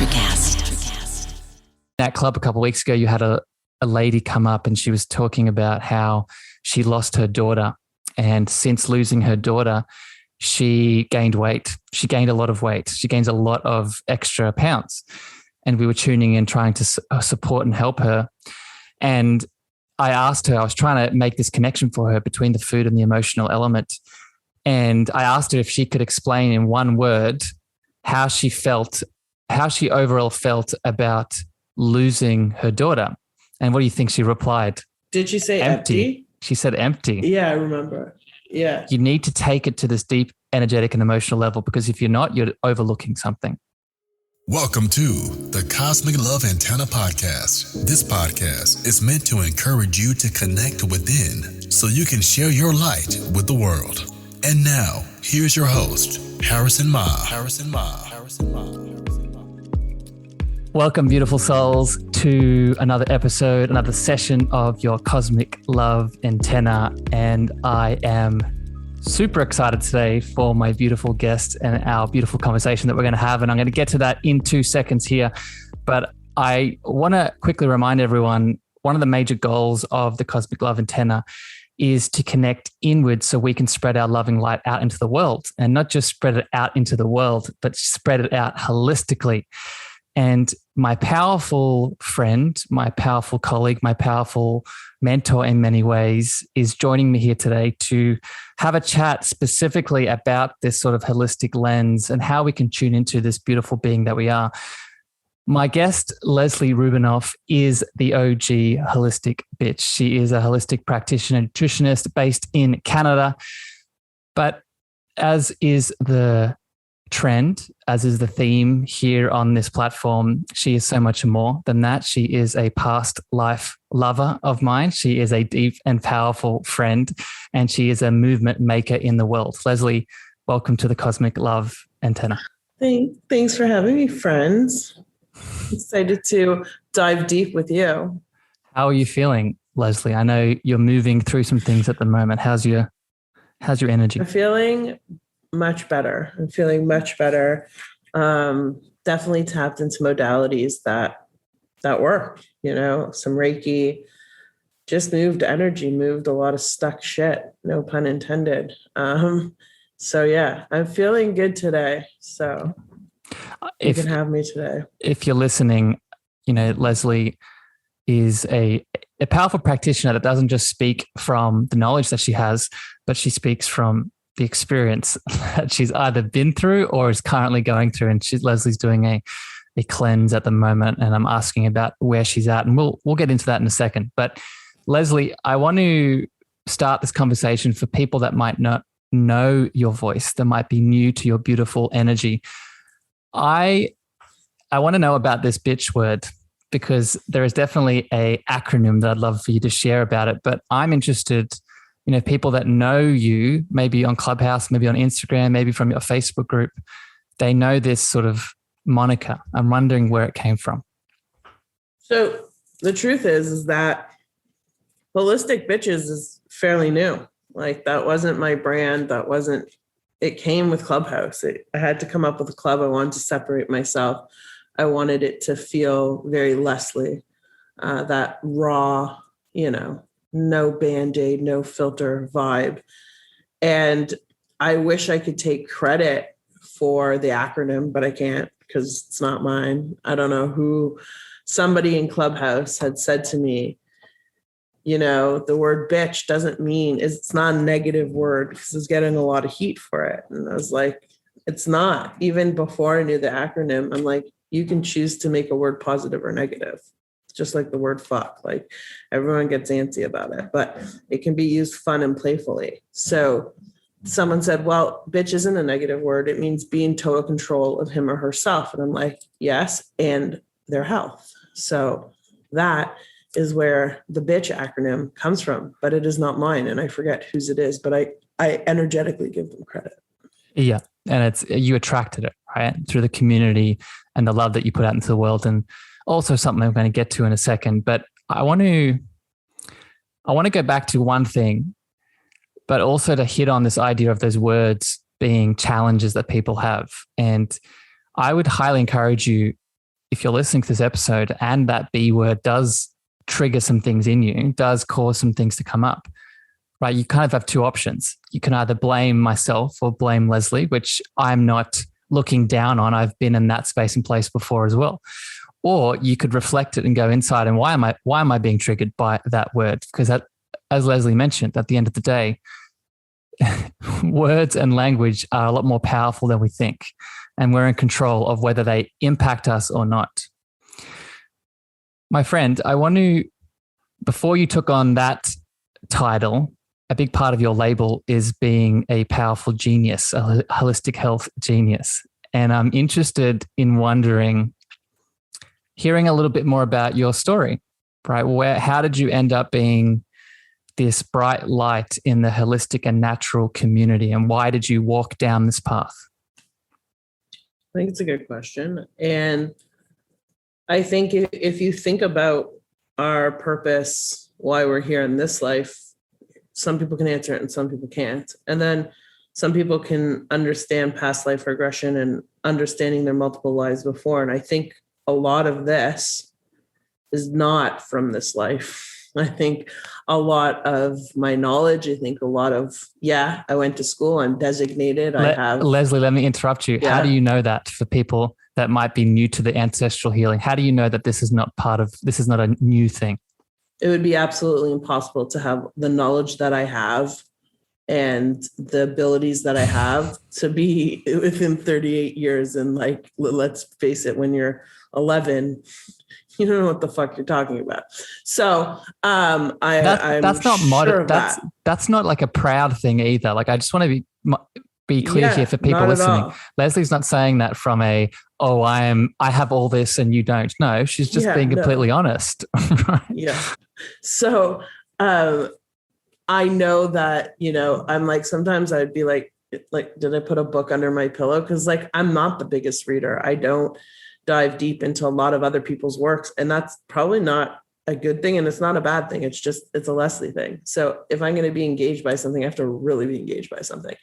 NutriCast. At club a couple of weeks ago, you had a lady come up and she was talking about how she lost her daughter. And since losing her daughter, she gained weight. She gained a lot of weight. She gains a lot of extra pounds. And we were tuning in, trying to support and help her. And I asked her, I was trying to make this connection for her between the food and the emotional element. And I asked her if she could explain in one word how she overall felt about losing her daughter. And what do you think she replied? Did she say empty? She said empty. Yeah, I remember. Yeah. You need to take it to this deep energetic and emotional level, because if you're not, you're overlooking something. Welcome to the Cosmic Love Antenna Podcast. This podcast is meant to encourage you to connect within so you can share your light with the world. And now, here's your host, Harrison Ma. Welcome, beautiful souls, to another episode, another session of your Cosmic Love Antenna. And I am super excited today for my beautiful guest and our beautiful conversation that we're going to have. And I'm going to get to that in 2 seconds here. But I want to quickly remind everyone, one of the major goals of the Cosmic Love Antenna is to connect inward so we can spread our loving light out into the world, and not just spread it out into the world, but spread it out holistically. And my powerful friend, my powerful colleague, my powerful mentor in many ways is joining me here today to have a chat specifically about this sort of holistic lens and how we can tune into this beautiful being that we are. My guest, Lesley Rubinoff, is the OG holistic bitch. She is a holistic practitioner, nutritionist based in Canada. But as is the trend, as is the theme here on this platform, she is so much more than that. She is a past life lover of mine. She is a deep and powerful friend, and she is a movement maker in the world. Lesley, welcome to the Cosmic Love Antenna. Thanks for having me, friends. Excited to dive deep with you. How are you feeling, Lesley? I know you're moving through some things at the moment. How's your energy? I'm feeling much better. Definitely tapped into modalities that work, some Reiki, just moved energy, moved a lot of stuck shit, no pun intended. So yeah, I'm feeling good today. So you can have me today. If you're listening, Lesley is a powerful practitioner that doesn't just speak from the knowledge that she has, but she speaks from the experience that she's either been through or is currently going through. And Lesley's doing a cleanse at the moment, and I'm asking about where she's at, and we'll get into that in a second. But Lesley, I want to start this conversation for people that might not know your voice, that might be new to your beautiful energy. I want to know about this bitch word, because there is definitely a acronym that I'd love for you to share about it. But I'm interested, people that know you, maybe on Clubhouse, maybe on Instagram, maybe from your Facebook group, they know this sort of moniker. I'm wondering where it came from. So the truth is that holistic bitches is fairly new. Like, that wasn't my brand. It came with Clubhouse. I had to come up with a club. I wanted to separate myself. I wanted it to feel very Lesley, that raw, no Band-Aid, no filter vibe. And I wish I could take credit for the acronym, but I can't, because it's not mine. I don't know who. Somebody in Clubhouse had said to me, the word bitch doesn't mean, it's not a negative word, because it's getting a lot of heat for it. And I was like, it's not. Even before I knew the acronym, I'm like, you can choose to make a word positive or negative. It's just like the word fuck. Like, everyone gets antsy about it, but it can be used fun and playfully. So someone said, well, bitch isn't a negative word. It means be in total control of him or herself. And I'm like, yes, and their health. So that is where the bitch acronym comes from, but it is not mine. And I forget whose it is, but I energetically give them credit. Yeah. And you attracted it, right? Through the community and the love that you put out into the world. And also something I'm going to get to in a second, but I want to go back to one thing, but also to hit on this idea of those words being challenges that people have. And I would highly encourage you if you're listening to this episode and that B word does trigger some things in you, does cause some things to come up, right? You kind of have two options. You can either blame myself or blame Lesley, which I'm not looking down on. I've been in that space and place before as well. Or you could reflect it and go inside and why am I being triggered by that word? Because that, as Lesley mentioned, at the end of the day, words and language are a lot more powerful than we think. And we're in control of whether they impact us or not. My friend, I want to, before you took on that title, a big part of your label is being a powerful genius, a holistic health genius. And I'm interested in hearing a little bit more about your story, right? How did you end up being this bright light in the holistic and natural community? And why did you walk down this path? I think it's a good question. And I think if you think about our purpose, why we're here in this life, some people can answer it and some people can't. And then some people can understand past life regression and understanding their multiple lives before. And I think a lot of this is not from this life. I think a lot of my knowledge, I think a lot of, I went to school, I'm designated. Lesley, let me interrupt you. Yeah. How do you know that for people that might be new to the ancestral healing? How do you know that this is not a new thing? It would be absolutely impossible to have the knowledge that I have and the abilities that I have to be within 38 years. And like, let's face it, when you're 11, you don't know what the fuck you're talking about. So that's not modern. That's not like a proud thing either. Like, I just want to be clear here for people listening. Lesley's not saying that from I have all this and you don't. No, she's just being completely honest. Right? Yeah. So I know that, I'm like, sometimes I'd be like, did I put a book under my pillow? Because like, I'm not the biggest reader. I don't dive deep into a lot of other people's works. And that's probably not a good thing. And it's not a bad thing. It's a Lesley thing. So if I'm going to be engaged by something, I have to really be engaged by something.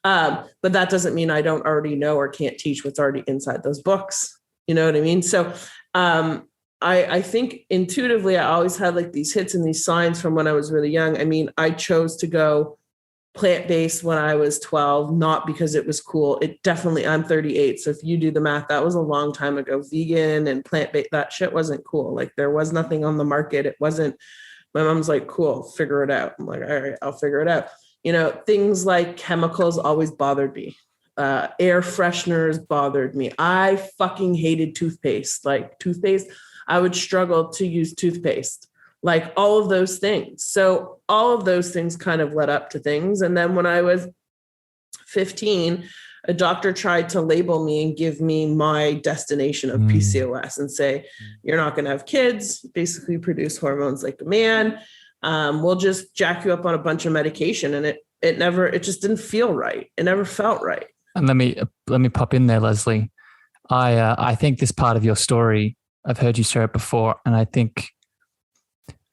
But that doesn't mean I don't already know or can't teach what's already inside those books. You know what I mean? So I think intuitively, I always had like these hits and these signs from when I was really young. I mean, I chose to go plant-based when I was 12, not because it was cool. I'm 38. So if you do the math, that was a long time ago. Vegan and plant-based, that shit wasn't cool. Like there was nothing on the market. It wasn't, my mom's like, cool, figure it out. I'm like, all right, I'll figure it out. Things like chemicals always bothered me. Air fresheners bothered me. I fucking hated toothpaste. Like toothpaste, I would struggle to use toothpaste. Like all of those things. So all of those things kind of led up to things. And then when I was 15, a doctor tried to label me and give me my destination of PCOS and say, you're not going to have kids, basically produce hormones like a man. We'll just jack you up on a bunch of medication. And it just didn't feel right. It never felt right. And let me pop in there, Lesley. I think this part of your story, I've heard you share it before. And I think,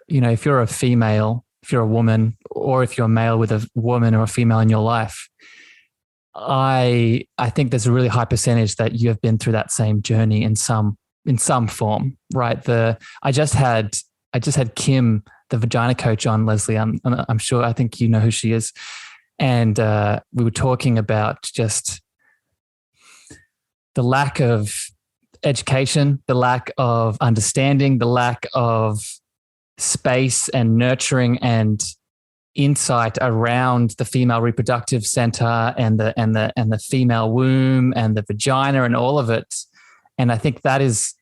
if you're a female, if you're a woman, or if you're a male with a woman or a female in your life, I think there's a really high percentage that you have been through that same journey in some form, right? I just had Kim, the vagina coach, on, Lesley. I'm sure, I think you know who she is. And we were talking about just the lack of education, the lack of understanding, the lack of space and nurturing and insight around the female reproductive center and the female womb and the vagina and all of it. And I think it is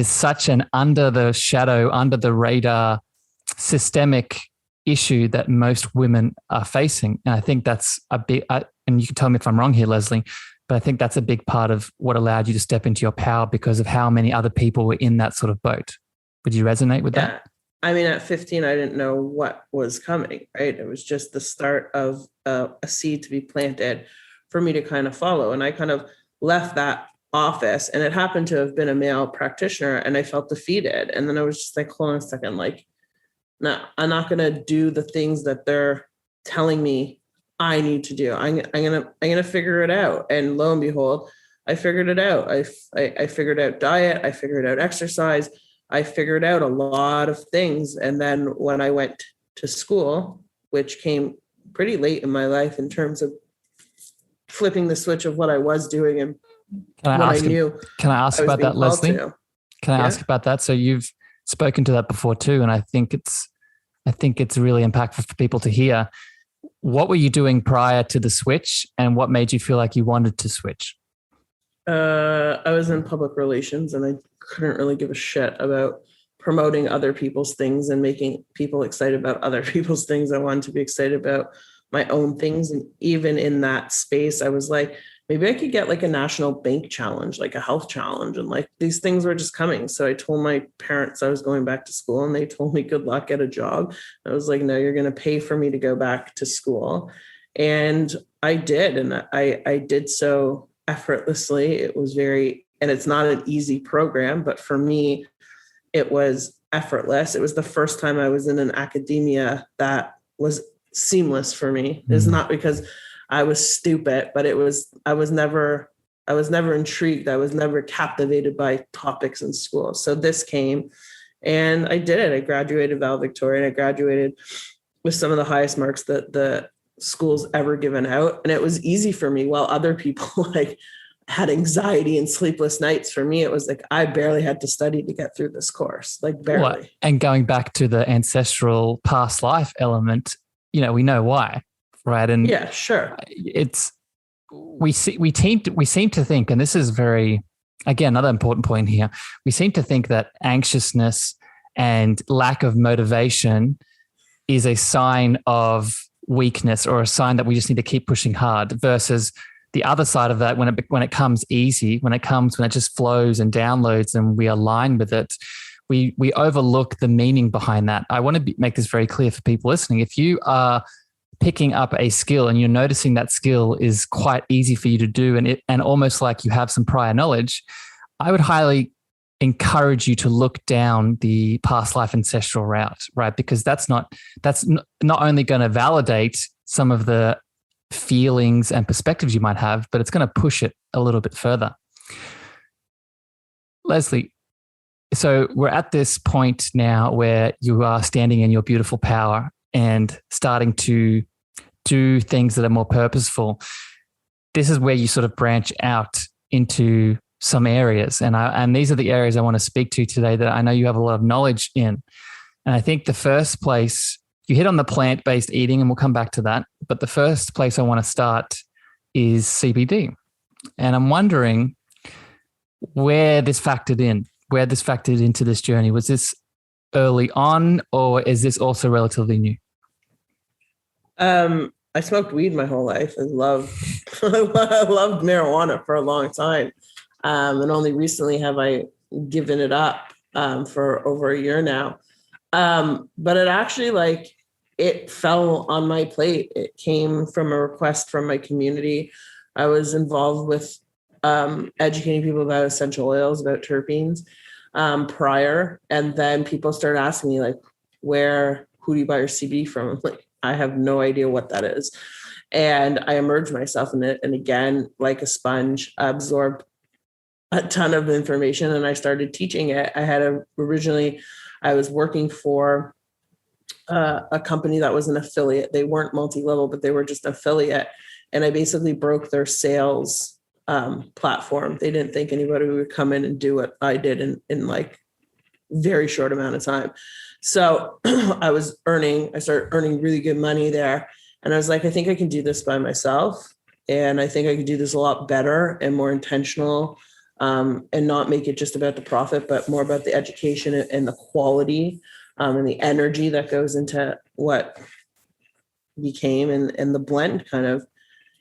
such an under the shadow, under the radar systemic issue that most women are facing. And I think that's a big, and you can tell me if I'm wrong here, Lesley, but I think that's a big part of what allowed you to step into your power because of how many other people were in that sort of boat. Would you resonate with that? I mean, at 15, I didn't know what was coming, right? It was just the start of a seed to be planted for me to kind of follow. And I kind of left that office, and it happened to have been a male practitioner, and I felt defeated. And then I was just like, hold on a second, like, no, I'm not going to do the things that they're telling me I need to do. I'm going to figure it out. And lo and behold, I figured it out. I figured out diet. I figured out exercise. I figured out a lot of things. And then when I went to school, which came pretty late in my life in terms of flipping the switch of what I was doing and Can I ask about that, Lesley? Can I ask about that? So you've spoken to that before too, and I think it's really impactful for people to hear. What were you doing prior to the switch, and what made you feel like you wanted to switch? I was in public relations, and I couldn't really give a shit about promoting other people's things and making people excited about other people's things. I wanted to be excited about my own things. And even in that space, I was like, maybe I could get like a national bank challenge, like a health challenge. And like these things were just coming. So I told my parents I was going back to school, and they told me, good luck, get a job. I was like, no, you're going to pay for me to go back to school. And I did. And I did so effortlessly. It was and it's not an easy program, but for me, it was effortless. It was the first time I was in an academia that was seamless for me. It's not because I was stupid, but I was never intrigued. I was never captivated by topics in school. So this came and I did it. I graduated valedictorian. I graduated with some of the highest marks that the school's ever given out. And it was easy for me, while other people like had anxiety and sleepless nights. For me, it was like, I barely had to study to get through this course, like barely. Well, and going back to the ancestral past life element, we know why, right? And yeah, sure. We seem to think, and this is very, again, another important point here. We seem to think that anxiousness and lack of motivation is a sign of weakness or a sign that we just need to keep pushing hard, versus the other side of that, when it comes easy, when it just flows and downloads and we align with it, we overlook the meaning behind that. I want to make this very clear for people listening. If you are picking up a skill and you're noticing that skill is quite easy for you to do, and almost like you have some prior knowledge, I would highly encourage you to look down the past life ancestral route, right? Because that's not only going to validate some of the feelings and perspectives you might have, but it's going to push it a little bit further. Lesley, so we're at this point now where you are standing in your beautiful power and starting to do things that are more purposeful. This is where you sort of branch out into some areas. And these are the areas I want to speak to today that I know you have a lot of knowledge in. And I think the first place, you hit on the plant-based eating, and we'll come back to that. But the first place I want to start is CBD. And I'm wondering where this factored into this journey. Was this early on, or is this also relatively new? I smoked weed my whole life and loved marijuana for a long time. And only recently have I given it up for over a year now. But it actually it fell on my plate. It came from a request from my community. I was involved with educating people about essential oils, about terpenes prior. And then people started asking me who do you buy your CBD from? I'm like, I have no idea what that is. And I immersed myself in it. And again, like a sponge, I absorbed a ton of information and I started teaching it. Originally I was working for a company that was an affiliate. They weren't multi-level, but they were just affiliate. And I basically broke their sales platform. They didn't think anybody would come in and do what I did in very short amount of time. So I started earning really good money there. And I was like, I think I can do this by myself. And I think I can do this a lot better and more intentional, and not make it just about the profit, but more about the education and the quality and the energy that goes into what became. And the blend kind of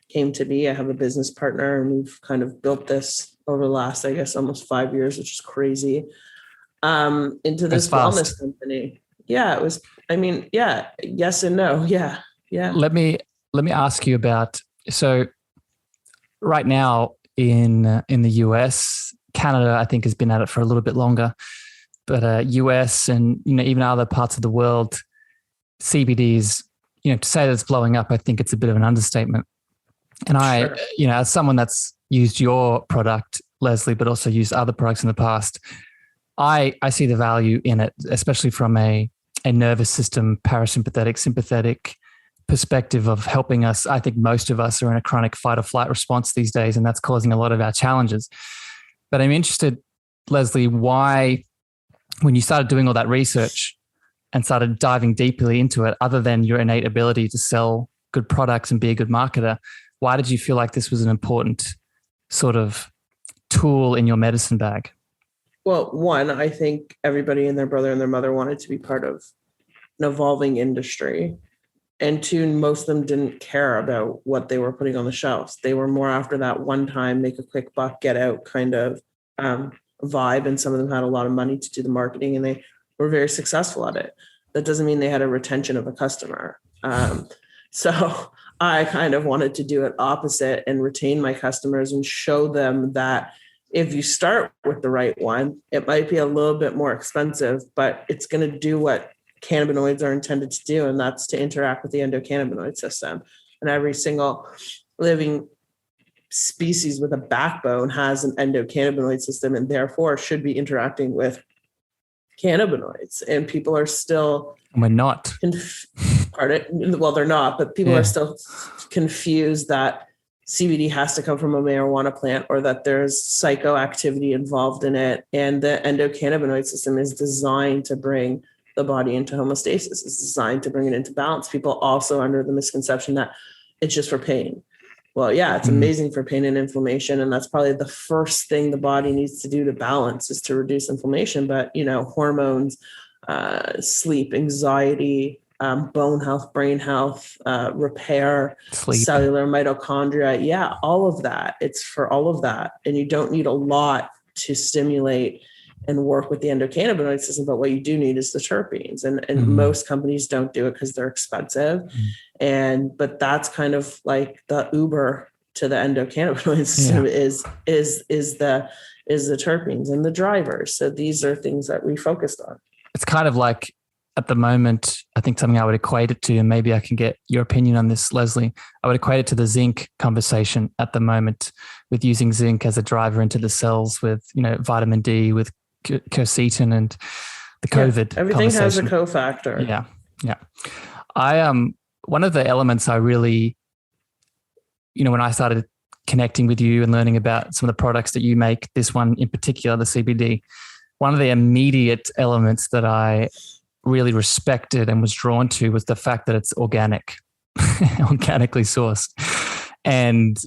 came to be. I have a business partner and we've kind of built this over the last, I guess, almost 5 years, which is crazy, into this wellness company. Yeah, it was, yes and no. Yeah. Yeah. Let me ask you about, so right now in the US, Canada, I think has been at it for a little bit longer, but US and, even other parts of the world, CBD is, to say that it's blowing up, I think it's a bit of an understatement. And I, Sure. As someone that's used your product, Lesley, but also used other products in the past, I see the value in it, especially from a nervous system, parasympathetic, sympathetic perspective of helping us. I think most of us are in a chronic fight or flight response these days, and that's causing a lot of our challenges. But I'm interested, Lesley, why, when you started doing all that research and started diving deeply into it, other than your innate ability to sell good products and be a good marketer, why did you feel like this was an important sort of tool in your medicine bag? Well, one, I think everybody and their brother and their mother wanted to be part of an evolving industry. And two, most of them didn't care about what they were putting on the shelves. They were more after that one time, make a quick buck, get out kind of vibe. And some of them had a lot of money to do the marketing, and they were very successful at it. That doesn't mean they had a retention of a customer. So I kind of wanted to do it opposite and retain my customers and show them that if you start with the right one, it might be a little bit more expensive, but it's going to do what cannabinoids are intended to do, and that's to interact with the endocannabinoid system. And every single living species with a backbone has an endocannabinoid system, and therefore should be interacting with cannabinoids. And people are still... We're not. Well, they're not, but people are still confused that CBD has to come from a marijuana plant, or that there's psychoactivity involved in it. And the endocannabinoid system is designed to bring the body into homeostasis. It's designed to bring it into balance. People also under the misconception that it's just for pain. Well, yeah, it's amazing for pain and inflammation. And that's probably the first thing the body needs to do to balance, is to reduce inflammation. But, hormones, sleep, anxiety, bone health, brain health, repair, sleep, cellular mitochondria. Yeah, all of that. It's for all of that. And you don't need a lot to stimulate and work with the endocannabinoid system. But what you do need is the terpenes. And most companies don't do it because they're expensive. But that's kind of like the Uber to the endocannabinoid system is the terpenes and the drivers. So these are things that we focused on. It's kind of like, at the moment, I think something I would equate it to, and maybe I can get your opinion on this, Lesley, I would equate it to the zinc conversation at the moment, with using zinc as a driver into the cells with, vitamin D, with quercetin and the COVID. Everything has a cofactor. Yeah. One of the elements I really, when I started connecting with you and learning about some of the products that you make, this one in particular, the CBD, one of the immediate elements that I really respected and was drawn to was the fact that it's organically sourced. And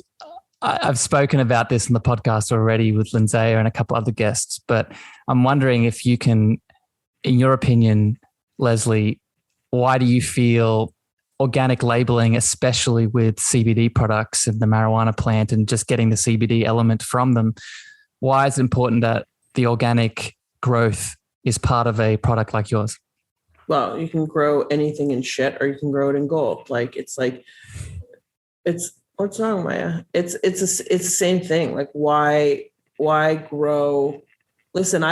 I've spoken about this in the podcast already with Lindsay and a couple other guests, but I'm wondering if you can, in your opinion, Lesley, why do you feel organic labeling, especially with CBD products and the marijuana plant and just getting the CBD element from them, why is it important that the organic growth is part of a product like yours? Well, you can grow anything in shit, or you can grow it in gold. What's wrong, Maya? It's the same thing. Like, why grow? Listen,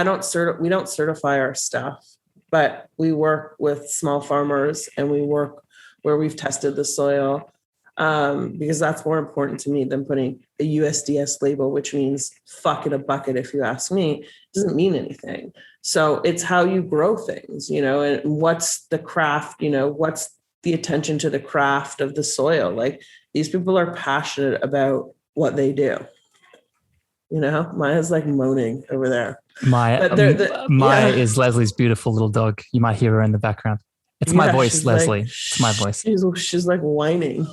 we don't certify our stuff, but we work with small farmers, and we work where we've tested the soil, because that's more important to me than putting a USDS label, which means fuck in a bucket. If you ask me, it doesn't mean anything. So it's how you grow things, and what's the craft, what's the attention to the craft of the soil. Like, these people are passionate about what they do. Maya's like moaning over there. Maya is Lesley's beautiful little dog. You might hear her in the background. It's my voice, Lesley. It's my voice. She's like whining.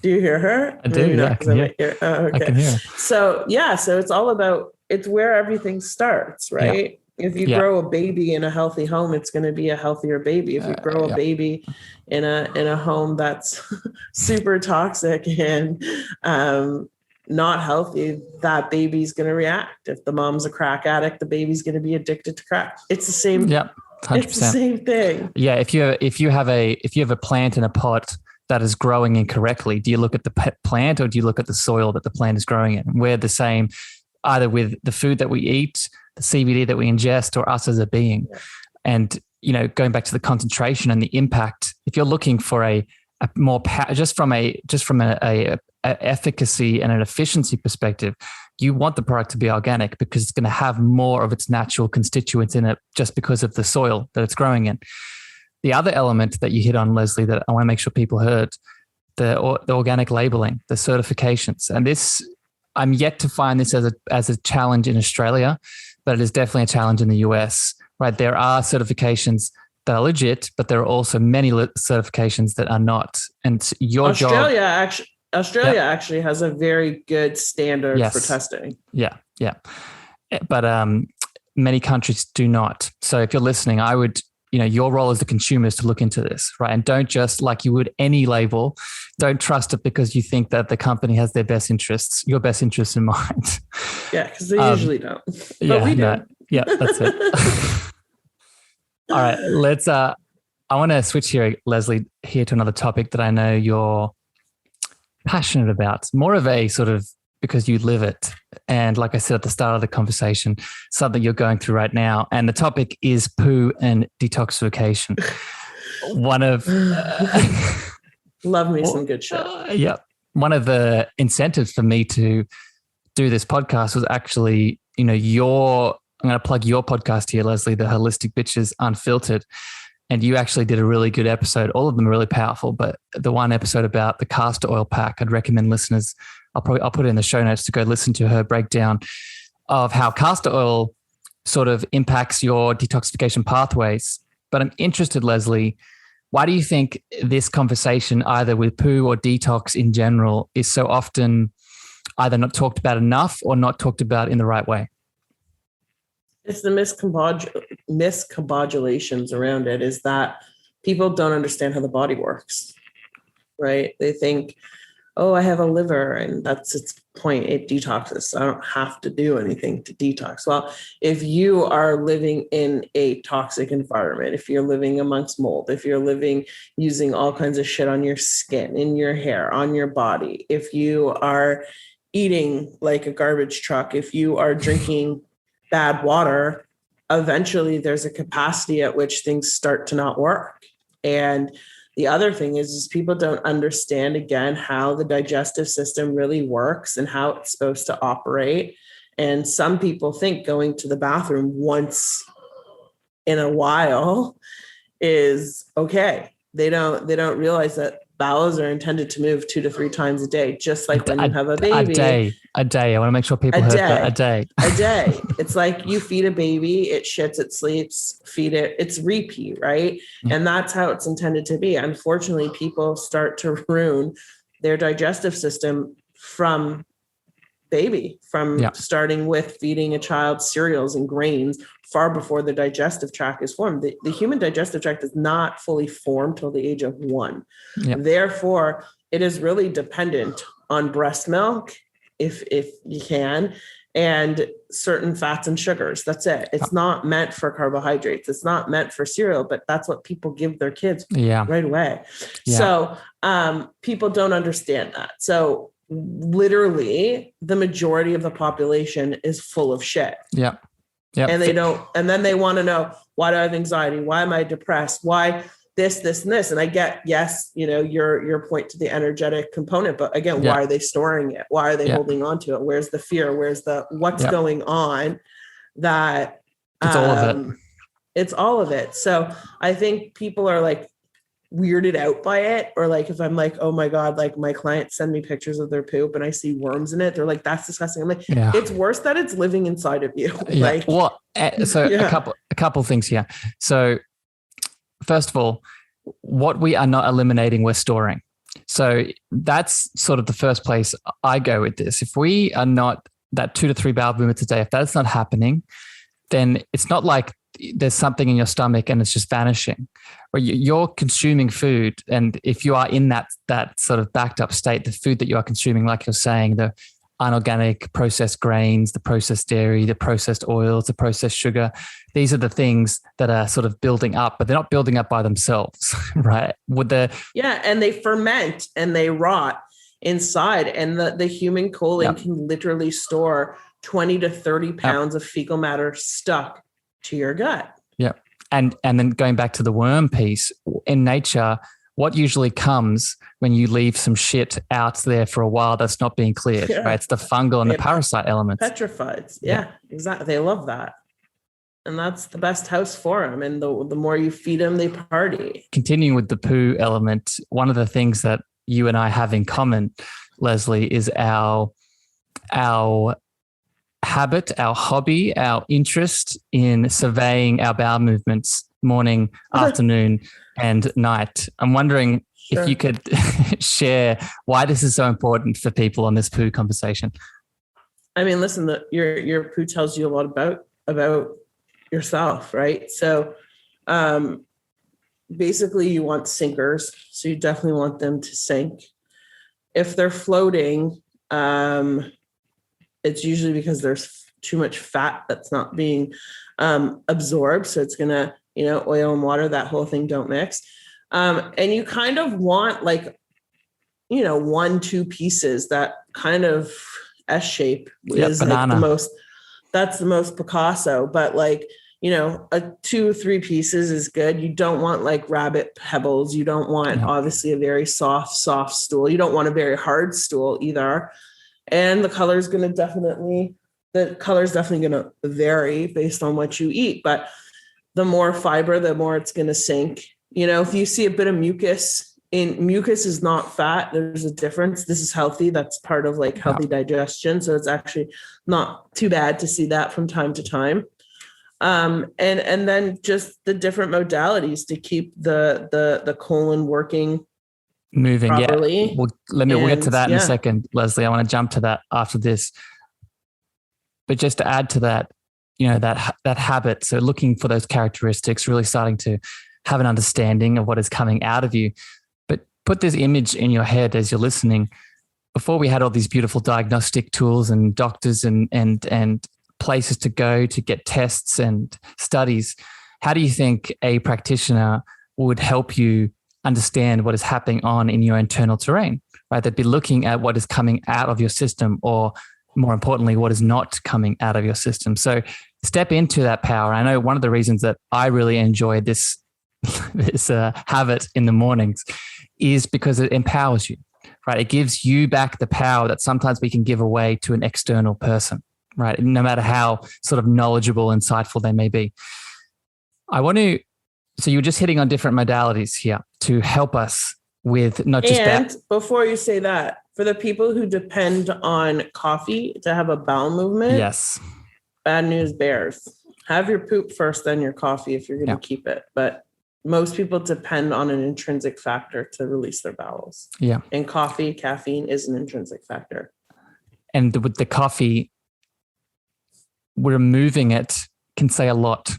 Do you hear her? I do. Yeah, I can hear. Okay. I can hear. So it's all about, it's where everything starts, right? Yeah. If you grow a baby in a healthy home, it's going to be a healthier baby. If you grow a baby in a home that's super toxic and not healthy, that baby's going to react. If the mom's a crack addict, the baby's going to be addicted to crack. It's the same. Yeah, 100%. It's the same thing. Yeah, if you have a plant in a pot that is growing incorrectly, do you look at the plant or do you look at the soil that the plant is growing in? We're the same, either with the food that we eat, the CBD that we ingest, or us as a being. Yeah. And going back to the concentration and the impact, if you're looking for a more just from a efficacy and an efficiency perspective, you want the product to be organic because it's going to have more of its natural constituents in it just because of the soil that it's growing in. The other element that you hit on, Lesley, that I want to make sure people heard, the organic labeling, the certifications. And this, I'm yet to find this as a challenge in Australia, but it is definitely a challenge in the US, right? There are certifications that are legit, but there are also many certifications that are not. And Australia actually has a very good standard for testing. Yeah. But many countries do not. So if you're listening, I would, your role as the consumer is to look into this, right? And don't just, like you would any label, don't trust it because you think that the company has your best interests in mind. Yeah, because they usually don't. But we do. No, yeah, that's it. All right, I want to switch here, Lesley, here to another topic that I know you're passionate about. More of a sort of, because you live it. And like I said at the start of the conversation, something you're going through right now. And the topic is poo and detoxification. One of... Love me some good shit. Yeah. One of the incentives for me to do this podcast was actually, I'm going to plug your podcast here, Lesley, the Holistic Bitches Unfiltered. And you actually did a really good episode. All of them are really powerful, but the one episode about the castor oil pack, I'd recommend listeners, I'll put it in the show notes to go listen to her breakdown of how castor oil sort of impacts your detoxification pathways. But I'm interested, Lesley, why do you think this conversation, either with poo or detox in general, is so often either not talked about enough or not talked about in the right way? It's the miscombobulations around it, is that people don't understand how the body works, right? They think, oh, I have a liver and that's its point. It detoxes. So I don't have to do anything to detox. Well, if you are living in a toxic environment, if you're living amongst mold, if you're living using all kinds of shit on your skin, in your hair, on your body, if you are eating like a garbage truck, if you are drinking bad water, eventually there's a capacity at which things start to not work. And the other thing is people don't understand, again, how the digestive system really works and how it's supposed to operate. And some people think going to the bathroom once in a while is okay. They don't realize that bowels are intended to move 2 to 3 times a day, just like when you have a baby. A day. I want to make sure people heard that. A day. It's like you feed a baby, it shits, it sleeps, feed it. It's repeat, right? Yeah. And that's how it's intended to be. Unfortunately, people start to ruin their digestive system from starting with feeding a child cereals and grains far before the digestive tract is formed. The human digestive tract is not fully formed till the age of 1. Yep. Therefore, it is really dependent on breast milk, if you can, and certain fats and sugars. That's it. It's not meant for carbohydrates. It's not meant for cereal, but that's what people give their kids right away. Yeah. So people don't understand that. So literally the majority of the population is full of shit. Yeah. And then they want to know, why do I have anxiety? Why am I depressed? Why this, and this? And I get, yes, your point to the energetic component, but again, why are they storing it? Why are they holding on to it? Where's the fear? Where's what's going on? That it's all of it. It's all of it. So I think people are like weirded out by it, or like if I'm like, oh my God, like my clients send me pictures of their poop and I see worms in it, they're like, that's disgusting. I'm like, it's worse that it's living inside of you. Like, a couple things here. So first of all, what we are not eliminating, we're storing. So that's sort of the first place I go with this. If we are not that 2 to 3 bowel movements a day, if that's not happening, then it's not like there's something in your stomach and it's just vanishing. Or you're consuming food, and if you are in that sort of backed up state, the food that you are consuming, like you're saying, the unorganic processed grains, the processed dairy, the processed oils, the processed sugar, these are the things that are sort of building up, but they're not building up by themselves, right? And they ferment and they rot inside, and the human colon can literally store 20 to 30 pounds of fecal matter stuck to your gut. Yeah. And then going back to the worm piece, in nature, what usually comes when you leave some shit out there for a while that's not being cleared, right? It's the fungal and the parasite elements. Petrifieds. Yeah, exactly. They love that. And that's the best house for them. And the more you feed them, they party. Continuing with the poo element, one of the things that you and I have in common, Lesley, is our habit, our hobby, our interest in surveying our bowel movements morning, afternoon, and night. I'm wondering if you could share why this is so important for people on this poo conversation. I mean, listen, your poo tells you a lot about yourself, right? So basically you want sinkers. So you definitely want them to sink. If they're floating, it's usually because there's too much fat that's not being absorbed. So it's going to, oil and water, that whole thing don't mix. And you kind of want 1-2 pieces, that kind of S shape is like that's the most Picasso, but 2-3 pieces is good. You don't want like rabbit pebbles. You don't want obviously a very soft stool. You don't want a very hard stool either. And the color is definitely going to vary based on what you eat, but the more fiber, the more it's going to sink. If you see a bit of mucus is not fat. There's a difference. This is healthy. That's part of healthy digestion. So it's actually not too bad to see that from time to time. And then just the different modalities to keep the colon moving properly. Yeah. We'll get to that in a second, Lesley. I want to jump to that after this. But just to add to that, that habit. So looking for those characteristics, really starting to have an understanding of what is coming out of you. But put this image in your head as you're listening. Before we had all these beautiful diagnostic tools and doctors and places to go to get tests and studies, how do you think a practitioner would help you understand what is happening on in your internal terrain, right? They'd be looking at what is coming out of your system, or more importantly, what is not coming out of your system. So step into that power. I know one of the reasons that I really enjoy this habit in the mornings is because it empowers you, right? It gives you back the power that sometimes we can give away to an external person, right? No matter how sort of knowledgeable, insightful they may be. So you're just hitting on different modalities here to help us with not just that. And before you say that, for the people who depend on coffee to have a bowel movement, yes, bad news bears. Have your poop first, then your coffee if you're going to keep it. But most people depend on an intrinsic factor to release their bowels. Yeah. And caffeine is an intrinsic factor. And with the coffee, removing it can say a lot,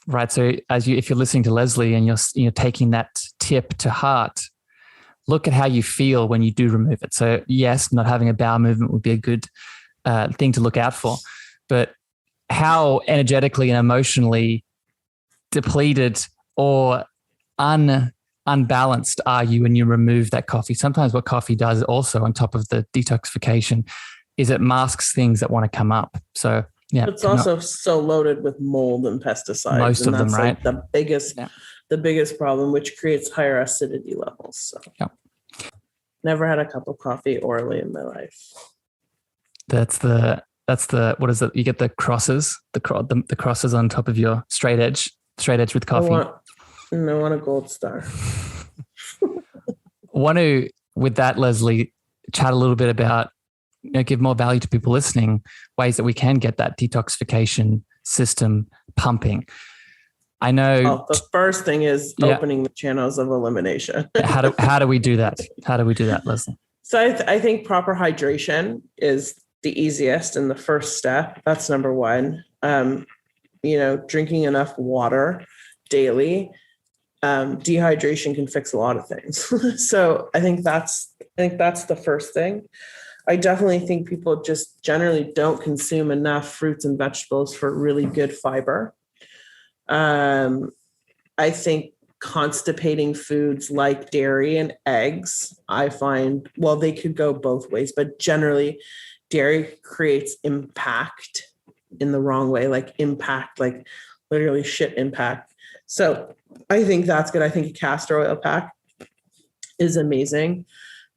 right? So if you're listening to Lesley and you're taking that tip to heart, look at how you feel when you do remove it. So yes, not having a bowel movement would be a good thing to look out for, but how energetically and emotionally depleted or unbalanced are you when you remove that coffee? Sometimes what coffee does also, on top of the detoxification, is it masks things that want to come up. So yeah, it's also so loaded with mold and pesticides. Most of them, right? The biggest problem, which creates higher acidity levels. So never had a cup of coffee orally in my life. That's the what is it? You get the crosses, the crosses on top of your straight edge with coffee. I want a gold star. Want to, with that, Lesley, chat a little bit about, give more value to people listening, ways that we can get that detoxification system pumping. I know the first thing is opening the channels of elimination. How do we do that? How do we do that, Lesley? So I think proper hydration is the easiest and the first step. That's number one. Drinking enough water daily. Dehydration can fix a lot of things. So I think that's the first thing. I definitely think people just generally don't consume enough fruits and vegetables for really good fiber. I think constipating foods like dairy and eggs, I find, well, they could go both ways, but generally dairy creates impact in the wrong way, like literally shit impact. So I think that's good. I think a castor oil pack is amazing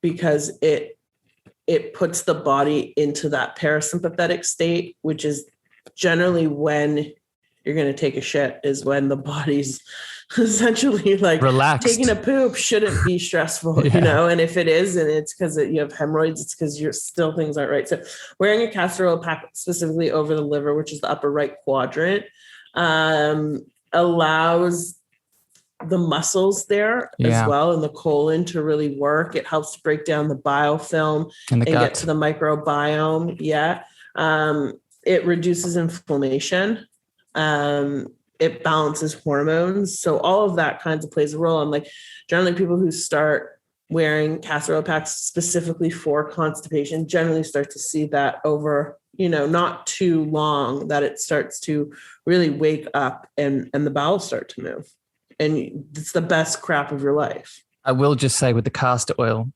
because it puts the body into that parasympathetic state, which is generally when you're going to take a shit, is when the body's essentially like relaxed. Taking a poop shouldn't be stressful, you know, and if it is, and it's because you have hemorrhoids, it's because things aren't right. So wearing a castor oil pack specifically over the liver, which is the upper right quadrant, allows the muscles there as well, and the colon to really work. It helps to break down the biofilm and get to the microbiome. It reduces inflammation. It balances hormones. So all of that kinds of plays a role. And like generally people who start wearing castor oil packs specifically for constipation generally start to see that over, you know, not too long, that it starts to really wake up and the bowels start to move. And it's the best crap of your life. I will just say with the castor oil,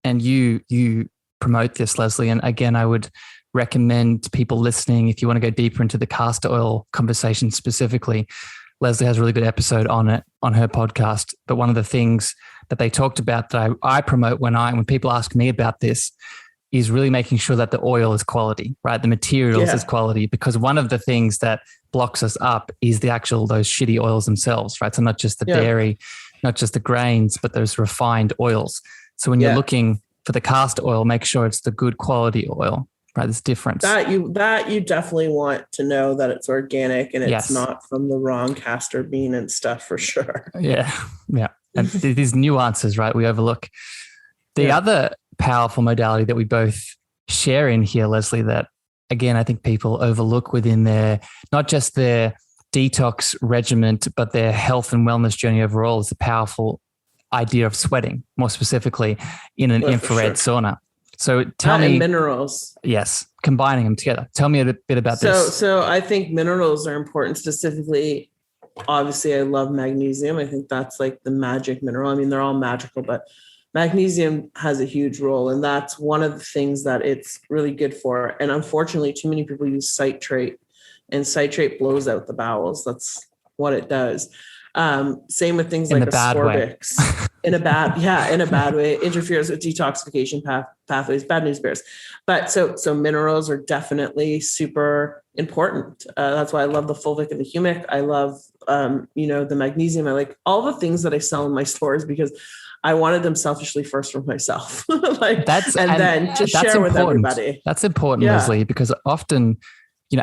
and you promote this, Lesley, and again, I would recommend to people listening, if you want to go deeper into the castor oil conversation specifically, Lesley has a really good episode on it on her podcast. But one of the things that they talked about that I promote when people ask me about this is really making sure that the oil is quality, right? The materials is quality, because one of the things that blocks us up is those shitty oils themselves, right? So not just the dairy, not just the grains, but those refined oils. So when you're looking for the castor oil, make sure it's the good quality oil. Right, there's difference. That you definitely want to know that it's organic and it's not from the wrong castor bean and stuff for sure. Yeah. And these nuances, right, we overlook. The other powerful modality that we both share in here, Lesley, that again I think people overlook within not just their detox regimen, but their health and wellness journey overall, is the powerful idea of sweating, more specifically in an infrared sauna. So tell me, minerals. Yes, combining them together. Tell me a bit about this. So I think minerals are important. Specifically, obviously, I love magnesium. I think that's like the magic mineral. I mean, they're all magical, but magnesium has a huge role, and that's one of the things that it's really good for. And unfortunately, too many people use citrate, and citrate blows out the bowels. That's what it does. Same with things like ascorbics. In a bad way. It interferes with detoxification pathways. Bad news bears. But so minerals are definitely super important. That's why I love the fulvic and the humic. I love the magnesium. I like all the things that I sell in my stores because I wanted them selfishly first for myself. Then to share with everybody. That's important, Lesley, because often,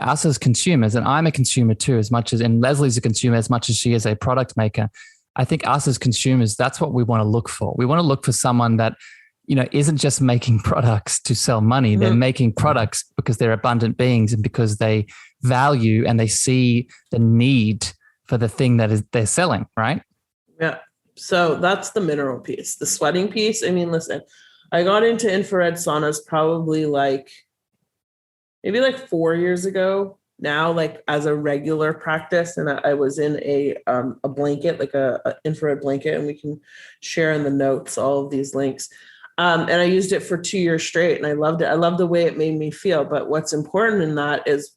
us as consumers, and I'm a consumer too, and Lesley's a consumer as much as she is a product maker. I think us as consumers, that's what we want to look for. We want to look for someone that, isn't just making products to sell money. They're making products because they're abundant beings and because they value and they see the need for the thing that they're selling, right? Yeah. So that's the mineral piece. The sweating piece, I mean, listen, I got into infrared saunas probably maybe 4 years ago now, as a regular practice. And I was in a blanket, a infrared blanket, and we can share in the notes all of these links. And I used it for 2 years straight, and I loved it. I loved the way it made me feel. But what's important in that is,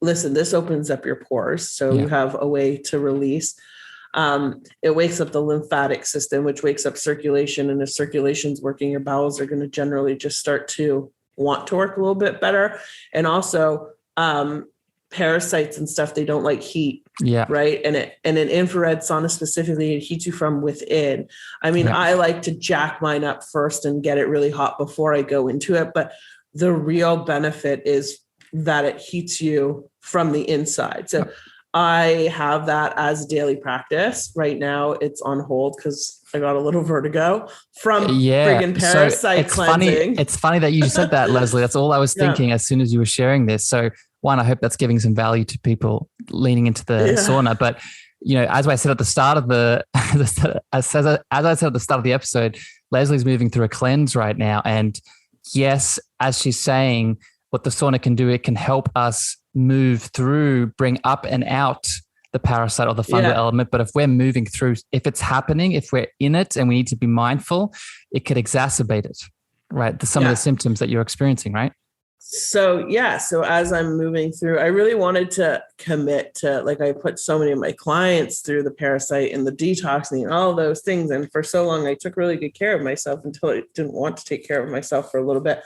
listen, this opens up your pores. So you have a way to release. It wakes up the lymphatic system, which wakes up circulation. And if circulation's working, your bowels are going to generally just start to want to work a little bit better. And also parasites and stuff, they don't like heat. Yeah. Right. And an infrared sauna specifically, it heats you from within. I mean, I like to jack mine up first and get it really hot before I go into it. But the real benefit is that it heats you from the inside. So I have that as daily practice. Right now it's on hold because I got a little vertigo from friggin' parasite cleansing. It's funny that you said that, Lesley. That's all I was thinking as soon as you were sharing this. So one, I hope that's giving some value to people leaning into the sauna. But, as I said at the start of as I said at the start of the episode, Lesley's moving through a cleanse right now. And yes, as she's saying, what the sauna can do, it can help us move through, bring up and out the parasite or the fungal element. But if we're moving through, if it's happening, if we're in it and we need to be mindful, it could exacerbate it, right? Some of the symptoms that you're experiencing, right? So yeah, so as I'm moving through, I really wanted to commit to, like, I put so many of my clients through the parasite and the detoxing and all those things. And for so long, I took really good care of myself until I didn't want to take care of myself for a little bit.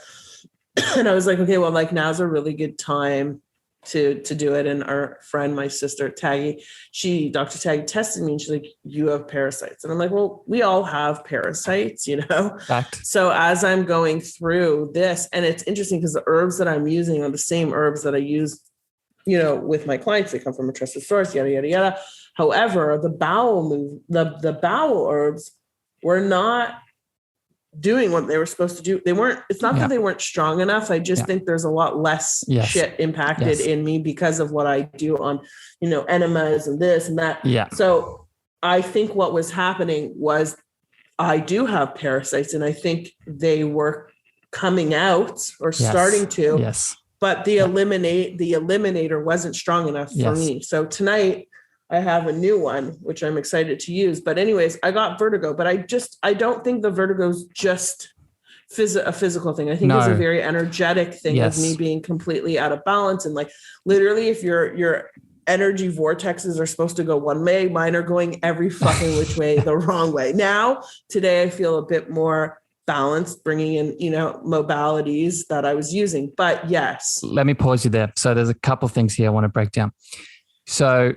And I was like, okay, well, like, now's a really good time to do it. And our friend, my sister, Taggy, Dr. Taggy tested me and she's like, you have parasites. And I'm like, well, we all have parasites, Fact. So as I'm going through this, and it's interesting because the herbs that I'm using are the same herbs that I use, with my clients. They come from a trusted source, yada, yada, yada. However, the bowel herbs were not doing what they were supposed to do. It's not that they weren't strong enough. I just think there's a lot less shit impacted in me because of what I do on, enemas and this and that. Yeah. So I think what was happening was I do have parasites, and I think they were coming out or starting to, but the eliminator wasn't strong enough for me. So tonight I have a new one, which I'm excited to use. But anyways, I got vertigo, but I don't think the vertigo is just a physical thing. I think it's a very energetic thing of me being completely out of balance. And like, literally, if your energy vortexes are supposed to go one way, mine are going every fucking which way, the wrong way. Now, today, I feel a bit more balanced, bringing in, modalities that I was using. But yes. Let me pause you there. So there's a couple of things here I want to break down. So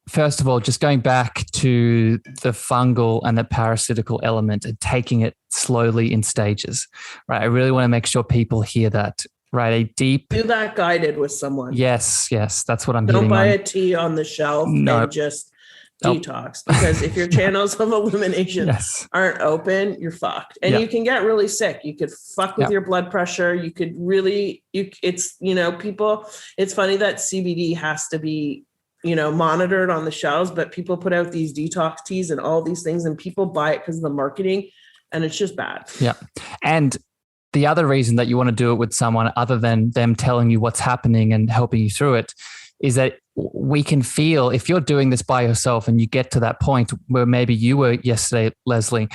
first of all, just going back to the fungal and the parasitical element and taking it slowly in stages, right? I really want to make sure people hear that, right? Do that guided with someone. Yes. That's what I'm Don't hitting buy on. a tea on the shelf and just detox, because if your channels of elimination aren't open, you're fucked. And you can get really sick. You could fuck with your blood pressure. You could really, it's funny that CBD has to be, monitored on the shelves, but people put out these detox teas and all these things, and people buy it because of the marketing, and it's just bad. Yeah. And the other reason that you want to do it with someone other than them telling you what's happening and helping you through it is that we can feel, if you're doing this by yourself and you get to that point where maybe you were yesterday, Lesley,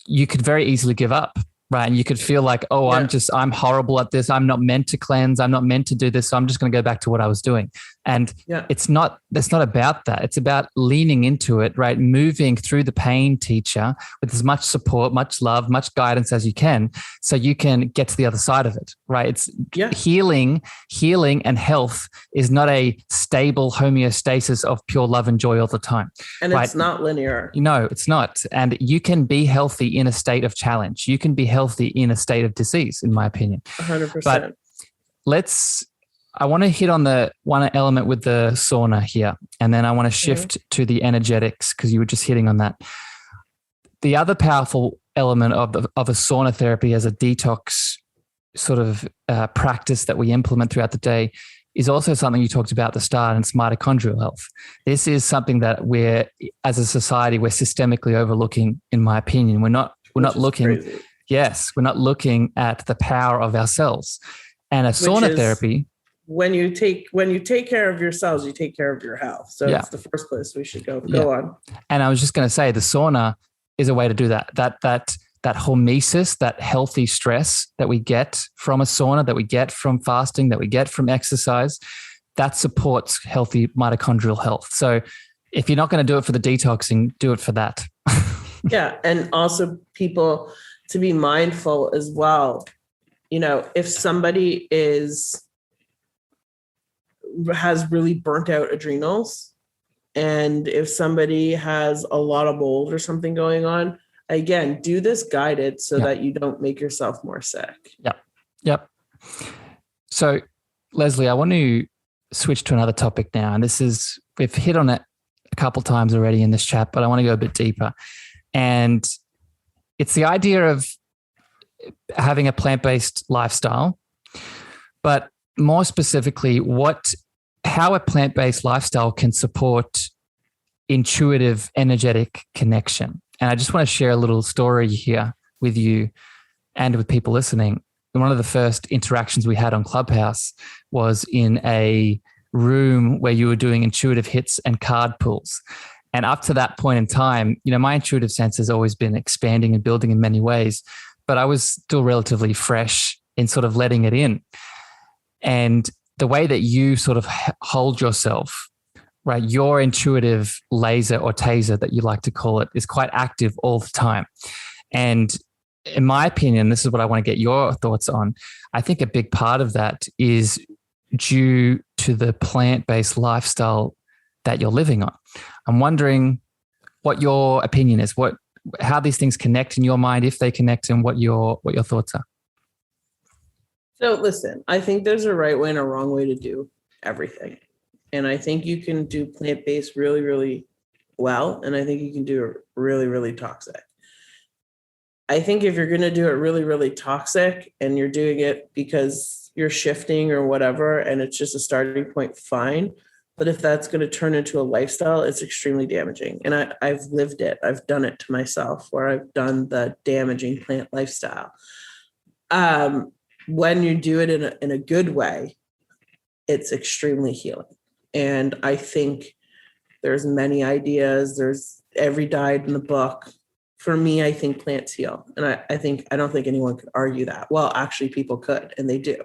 you could very easily give up. Right. And you could feel like, I'm horrible at this. I'm not meant to cleanse. I'm not meant to do this. So I'm just going to go back to what I was doing. And that's not about that. It's about leaning into it, right? Moving through the pain, teacher, with as much support, much love, much guidance as you can, so you can get to the other side of it, right? It's healing and health is not a stable homeostasis of pure love and joy all the time. And it's not linear. No, it's not. And you can be healthy in a state of challenge. You can be healthy in a state of disease, in my opinion. 100%. But I want to hit on the one element with the sauna here, and then I want to shift to the energetics, because you were just hitting on that. The other powerful element of a sauna therapy as a detox sort of practice that we implement throughout the day is also something you talked about at the start, and it's mitochondrial health. This is something that as a society, we're systemically overlooking, in my opinion. We're not looking. Crazy. Yes, we're not looking at the power of our cells. And sauna therapy. When you take care of your cells, you take care of your health. So it's the first place we should go. Go on. And I was just going to say, the sauna is a way to do that. That hormesis, that healthy stress that we get from a sauna, that we get from fasting, that we get from exercise, that supports healthy mitochondrial health. So if you're not going to do it for the detoxing, do it for that. Yeah. And also people to be mindful as well. If somebody has really burnt out adrenals, and if somebody has a lot of mold or something going on, again, do this guided so that you don't make yourself more sick. Yep. So, Lesley, I want to switch to another topic now. And we've hit on it a couple times already in this chat, but I want to go a bit deeper. And it's the idea of having a plant-based lifestyle, but more specifically, how a plant-based lifestyle can support intuitive, energetic connection. And I just want to share a little story here with you and with people listening. One of the first interactions we had on Clubhouse was in a room where you were doing intuitive hits and card pulls. And up to that point in time, my intuitive sense has always been expanding and building in many ways, but I was still relatively fresh in sort of letting it in. And the way that you sort of hold yourself, right, your intuitive laser or taser that you like to call it is quite active all the time. And in my opinion, this is what I want to get your thoughts on. I think a big part of that is due to the plant-based lifestyle that you're living on. I'm wondering what your opinion is, how these things connect in your mind, if they connect, and what your thoughts are. So listen, I think there's a right way and a wrong way to do everything. And I think you can do plant-based really, really well. And I think you can do it really, really toxic. I think if you're going to do it really, really toxic and you're doing it because you're shifting or whatever, and it's just a starting point, fine. But if that's going to turn into a lifestyle, it's extremely damaging. And I've lived it. I've done it to myself, where I've done the damaging plant lifestyle. When you do it in a good way, it's extremely healing. And I think there's many ideas. There's every diet in the book. For me, I think plants heal. And I don't think anyone could argue that. Well, actually people could, and they do.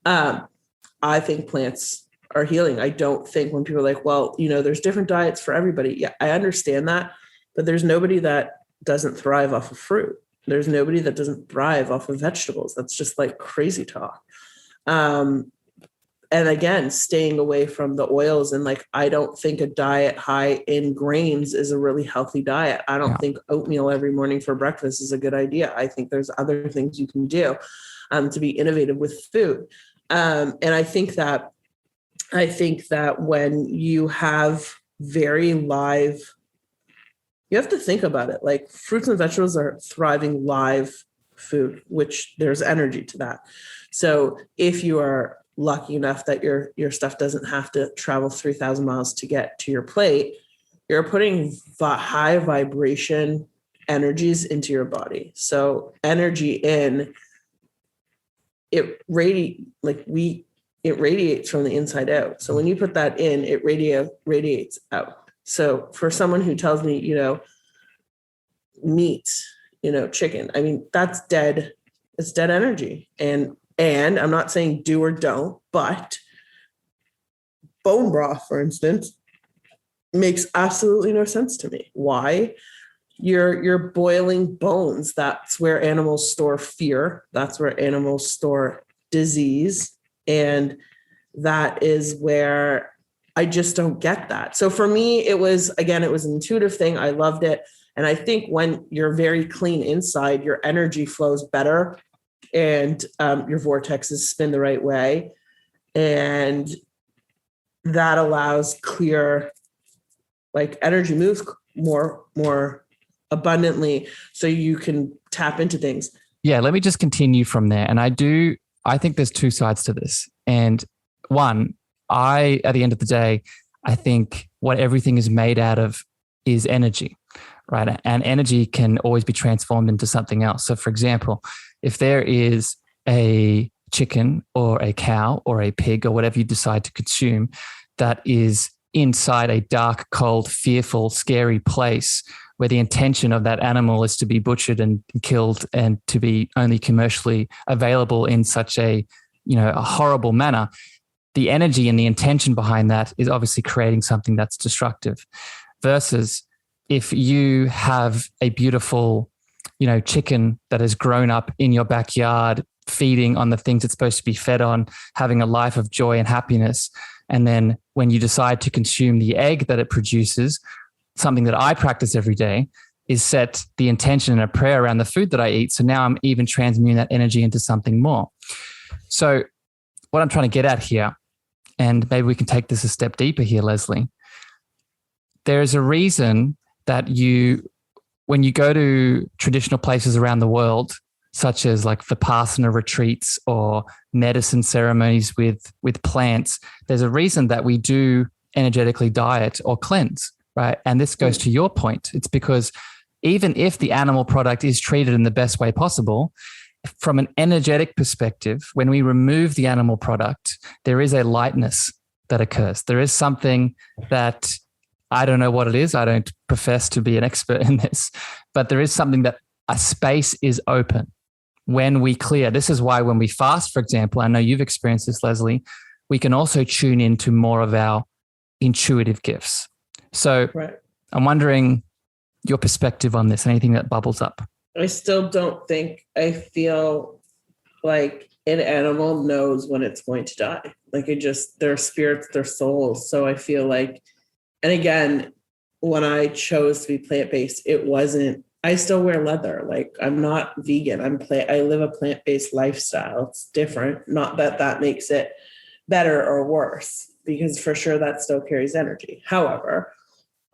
I think plants are healing. I don't think when people are like, well, there's different diets for everybody. Yeah, I understand that, but there's nobody that doesn't thrive off of fruit. There's nobody that doesn't thrive off of vegetables. That's just like crazy talk. And again, staying away from the oils, and I don't think a diet high in grains is a really healthy diet. I don't think oatmeal every morning for breakfast is a good idea. I think there's other things you can do to be innovative with food. And I think that when you have very live, you have to think about it. Like fruits and vegetables are thriving live food, which there's energy to that. So if you are lucky enough that your stuff doesn't have to travel 3,000 miles to get to your plate, you're putting high vibration energies into your body. So energy it radiates from the inside out. So when you put that in, it radiates out. So for someone who tells me, meat, chicken, I mean, that's dead. It's dead energy. And I'm not saying do or don't, but bone broth, for instance, makes absolutely no sense to me. Why? You're boiling bones. That's where animals store fear. That's where animals store disease. And that is where I just don't get that. So for me, it was an intuitive thing. I loved it. And I think when you're very clean inside, your energy flows better and your vortexes spin the right way. And that allows clear, energy moves more abundantly so you can tap into things. Yeah, let me just continue from there. And I think there's two sides to this. And one, at the end of the day, I think what everything is made out of is energy, right? And energy can always be transformed into something else. So for example, if there is a chicken or a cow or a pig or whatever you decide to consume that is inside a dark, cold, fearful, scary place where the intention of that animal is to be butchered and killed and to be only commercially available in such a horrible manner, the energy and the intention behind that is obviously creating something that's destructive. Versus if you have a beautiful, chicken that has grown up in your backyard, feeding on the things it's supposed to be fed on, having a life of joy and happiness. And then when you decide to consume the egg that it produces, something that I practice every day is set the intention and a prayer around the food that I eat. So now I'm even transmuting that energy into something more. So what I'm trying to get at here, and maybe we can take this a step deeper here, Lesley, there is a reason that when you go to traditional places around the world, such as like Vipassana retreats or medicine ceremonies with plants, there's a reason that we do energetically diet or cleanse, right? And this goes to your point. It's because even if the animal product is treated in the best way possible, from an energetic perspective, when we remove the animal product, there is a lightness that occurs. There is something that I don't know what it is. I don't profess to be an expert in this, but there is something that a space is open, when we clear, this is why when we fast, for example, I know you've experienced this, Lesley, we can also tune into more of our intuitive gifts. So Right. I'm wondering your perspective on this, anything that bubbles up. I still don't think, I feel like an animal knows when it's going to die. Like their spirits, their souls. So I feel like, and again, when I chose to be plant-based, I still wear leather. Like I'm not vegan. I live a plant-based lifestyle. It's different. Not that makes it better or worse, because for sure that still carries energy. However,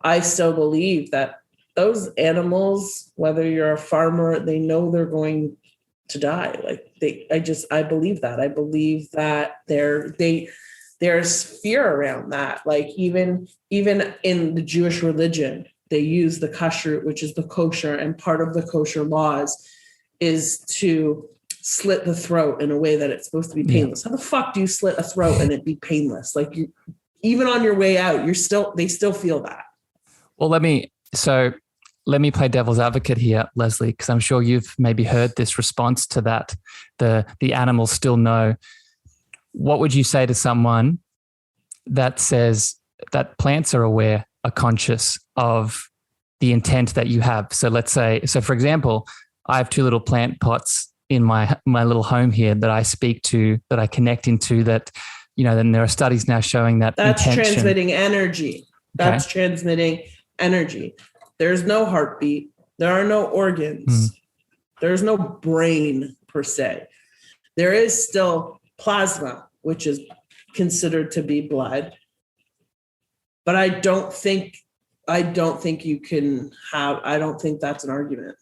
I still believe that those animals, whether you're a farmer, they know they're going to die. Like I believe that. I believe that there's fear around that. Like even in the Jewish religion, they use the kashrut, which is the kosher, and part of the kosher laws is to slit the throat in a way that it's supposed to be painless. How the fuck do you slit a throat and it be painless? Like even on your way out, they still feel that. Well, let me play devil's advocate here, Lesley, because I'm sure you've maybe heard this response to that. The animals still know. What would you say to someone that says that plants are aware, are conscious of the intent that you have? So let's say, for example, I have 2 little plant pots in my little home here that I speak to, that I connect into, that, then there are studies now showing that that's intention, transmitting energy. That's transmitting energy. There's no heartbeat. There are no organs. There's no brain per se. There is still plasma, which is considered to be blood. But I don't think you can I don't think that's an argument.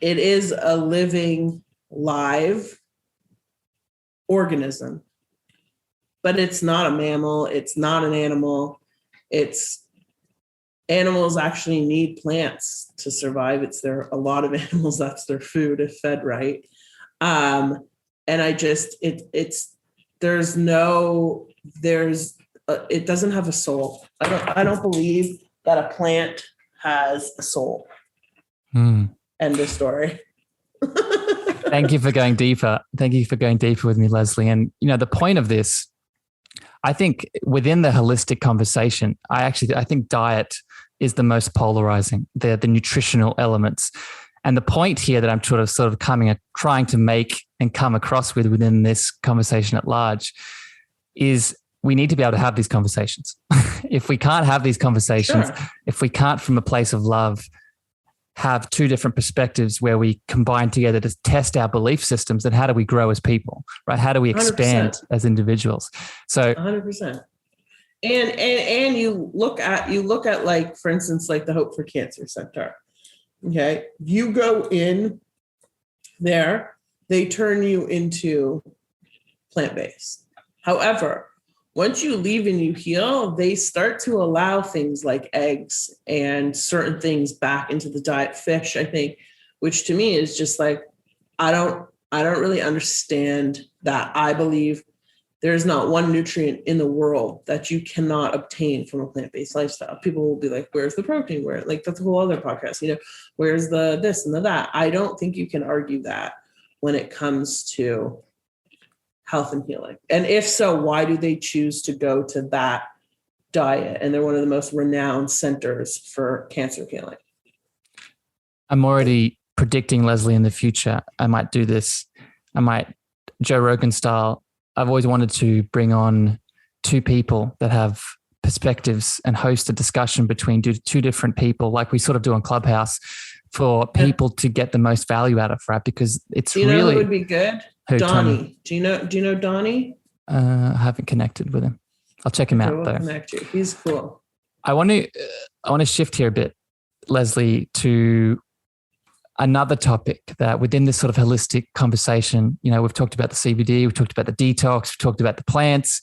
It is a living, live organism, but it's not a mammal. It's not an animal. Animals actually need plants to survive. A lot of animals, that's their food if fed right. And it doesn't have a soul. I don't believe that a plant has a soul. End of story. Thank you for going deeper. Thank you for going deeper with me, Lesley. And, the point of this, I think within the holistic conversation, I think diet is the most polarizing, the nutritional elements. And the point here that I'm sort of trying to make and come across within this conversation at large is we need to be able to have these conversations. If we can't have these conversations, Sure. If we can't from a place of love have 2 different perspectives where we combine together to test our belief systems, then how do we grow as people, right? How do we expand 100%. as individuals? So 100%. And you look at like, for instance, like the Hope for Cancer Center. Okay. You go in there, they turn you into plant-based. However, once you leave and you heal, they start to allow things like eggs and certain things back into the diet. Fish, I think, which to me is just like, I don't really understand that. I believe there's not one nutrient in the world that you cannot obtain from a plant-based lifestyle. People will be like, where's the protein? That's a whole other podcast, where's the this and the that? I don't think you can argue that when it comes to health and healing. And if so, why do they choose to go to that diet? And they're one of the most renowned centers for cancer healing. I'm already predicting, Lesley, in the future, I might do this. I might, Joe Rogan style, I've always wanted to bring on 2 people that have perspectives and host a discussion between 2 different people, like we sort of do on Clubhouse, for people to get the most value out of, right? Because it's really, really, who would be good? Donnie. Do you know Donnie? I haven't connected with him. I'll check him out We'll though. connect you. He's cool. I want to shift here a bit, Lesley, to another topic that within this sort of holistic conversation, we've talked about the CBD, we've talked about the detox, we've talked about the plants,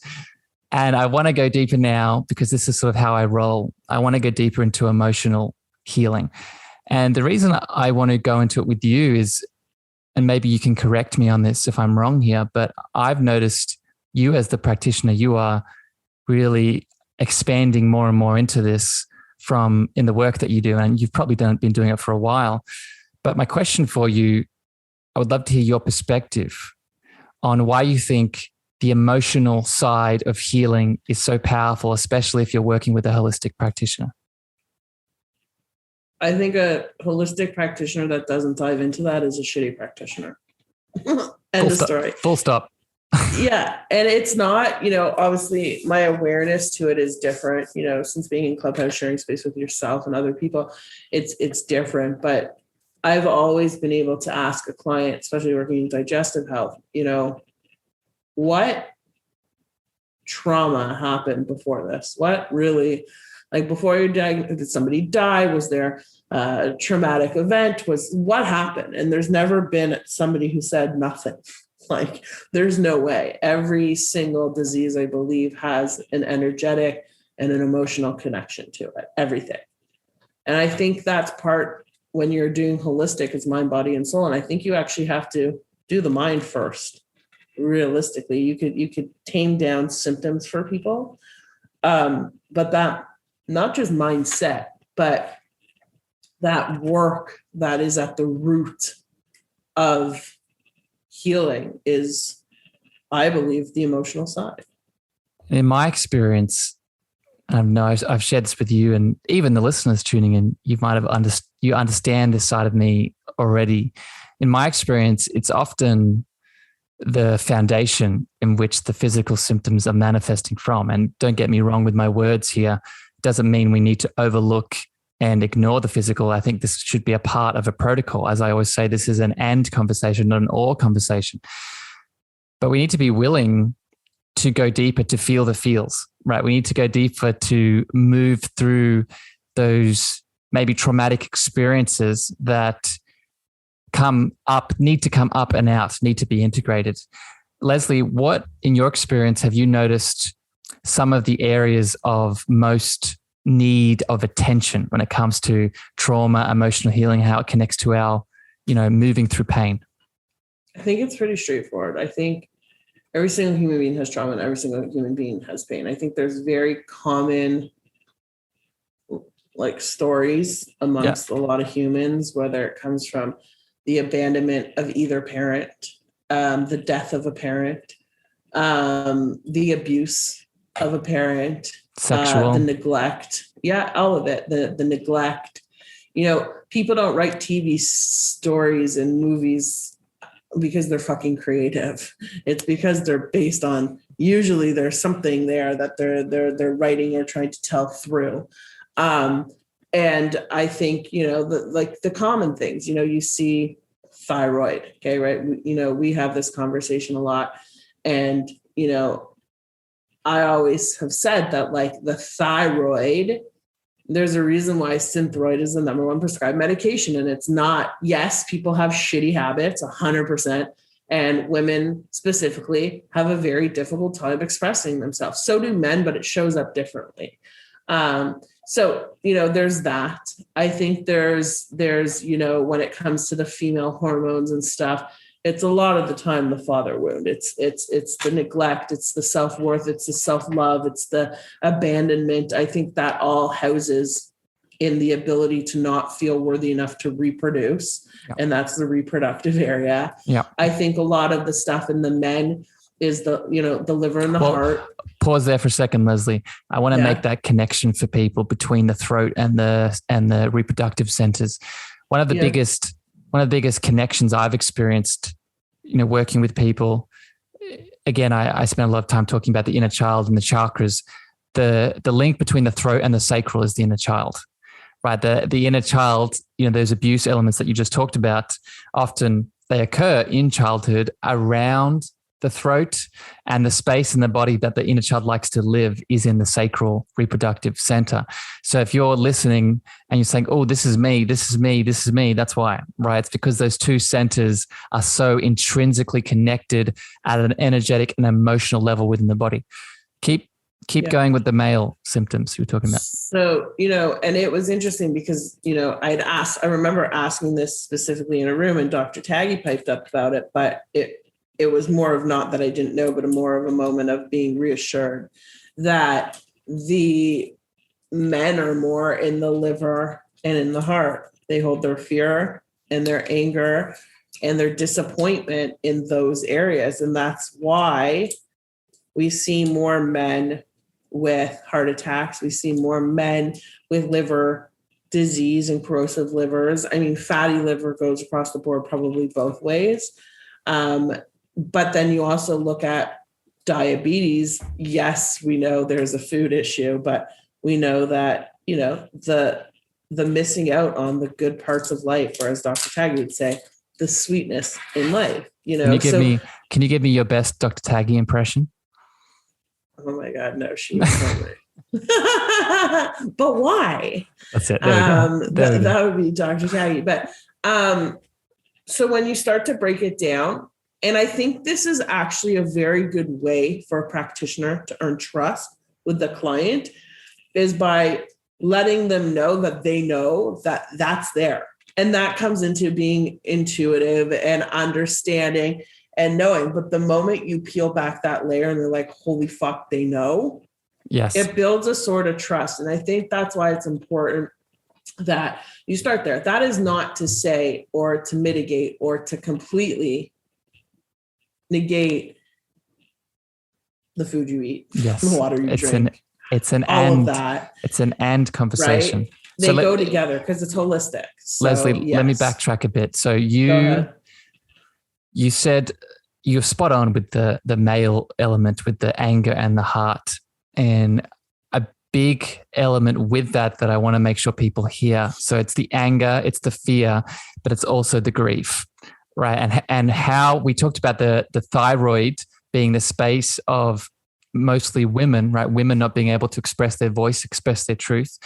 and I want to go deeper now because this is sort of how I roll. I want to go deeper into emotional healing. And the reason I want to go into it with you is, and maybe you can correct me on this if I'm wrong here, but I've noticed you as the practitioner, you are really expanding more and more into this in the work that you do. And you've probably been doing it for a while. But my question for you, I would love to hear your perspective on why you think the emotional side of healing is so powerful, especially if you're working with a holistic practitioner. I think a holistic practitioner that doesn't dive into that is a shitty practitioner. End of story. Full stop. Yeah. And it's not, obviously my awareness to it is different, since being in Clubhouse, sharing space with yourself and other people, it's different. But I've always been able to ask a client, especially working in digestive health, what trauma happened before this? What really, like before you're diagnosed, did somebody die? Was there a traumatic event? What happened? And there's never been somebody who said nothing. Like there's no way. Every single disease, I believe, has an energetic and an emotional connection to it, everything. And I think that's part when you're doing holistic, it's mind, body, and soul. And I think you actually have to do the mind first. Realistically, you could tame down symptoms for people. But that not just mindset, but that work that is at the root of healing is, I believe, the emotional side. In my experience, I know I've shared this with you and even the listeners tuning in, you might have you understand this side of me already. In my experience, it's often the foundation in which the physical symptoms are manifesting from. And don't get me wrong with my words here. It doesn't mean we need to overlook and ignore the physical. I think this should be a part of a protocol. As I always say, this is an and conversation, not an or conversation. But we need to be willing to go deeper, to feel the feels, right? We need to go deeper to move through those maybe traumatic experiences that need to come up and out, need to be integrated. Lesley, what in your experience have you noticed some of the areas of most need of attention when it comes to trauma, emotional healing, how it connects to our, moving through pain? I think it's pretty straightforward. I think every single human being has trauma and every single human being has pain. I think there's very common stories amongst a lot of humans, whether it comes from the abandonment of either parent, the death of a parent, the abuse of a parent, sexual, the neglect. Yeah, all of it. The neglect. People don't write TV stories and movies because they're fucking creative. It's because they're based on, usually there's something there that they're writing or trying to tell through. And I think, the common things, you see thyroid. Okay. Right. We have this conversation a lot, and, I always have said that the thyroid, there's a reason why Synthroid is the number one prescribed medication. And it's not, yes, people have shitty habits 100%. And women specifically have a very difficult time expressing themselves. So do men, but it shows up differently. So, there's that. I think there's, when it comes to the female hormones and stuff, it's a lot of the time the father wound. It's the neglect, it's the self-worth, it's the self-love, it's the abandonment. I think that all houses in the ability to not feel worthy enough to reproduce. Yeah. And that's the reproductive area. Yeah. I think a lot of the stuff in the men is the liver and the heart. Pause there for a second, Lesley. I want to make that connection for people between the throat and the reproductive centers. One of the biggest connections I've experienced, working with people. Again, I spend a lot of time talking about the inner child and the chakras. The link between the throat and the sacral is the inner child, right? The inner child, those abuse elements that you just talked about, often they occur in childhood around the throat, and the space in the body that the inner child likes to live is in the sacral reproductive center. So if you're listening and you're saying, oh, this is me, that's why, right? It's because those two centers are so intrinsically connected at an energetic and emotional level within the body. Keep going with the male symptoms you were talking about. So, and it was interesting because, I remember asking this specifically in a room, and Dr. Taggy piped up about it, but it was more of not that I didn't know, but more of a moment of being reassured that the men are more in the liver and in the heart. They hold their fear and their anger and their disappointment in those areas. And that's why we see more men with heart attacks. We see more men with liver disease and corrosive livers. I mean, fatty liver goes across the board, probably both ways. But then you also look at diabetes. Yes, we know there's a food issue, but we know that, the missing out on the good parts of life, or as Dr. Taggy would say, the sweetness in life. Can you give me your best Dr. Taggy impression? Oh my God, no, she was totally. But why? That's it. That would be Dr. Taggy. But so when you start to break it down, and I think this is actually a very good way for a practitioner to earn trust with the client, is by letting them know that they know that that's there. And that comes into being intuitive and understanding and knowing. But the moment you peel back that layer and they're like, holy fuck, they know. Yes. It builds a sort of trust. And I think that's why it's important that you start there. That is not to say or to mitigate or to completely negate the food you eat, yes, the water you drink. It's an all and, of that. It's an and conversation. Right? They go together because it's holistic. So, Lesley, yes. let me backtrack a bit. So you said you're spot on with the male element, with the anger and the heart. And a big element with that I want to make sure people hear. So it's the anger, it's the fear, but it's also the grief, right? And how we talked about the thyroid being the space of mostly women, right? Women not being able to express their voice, express their truth.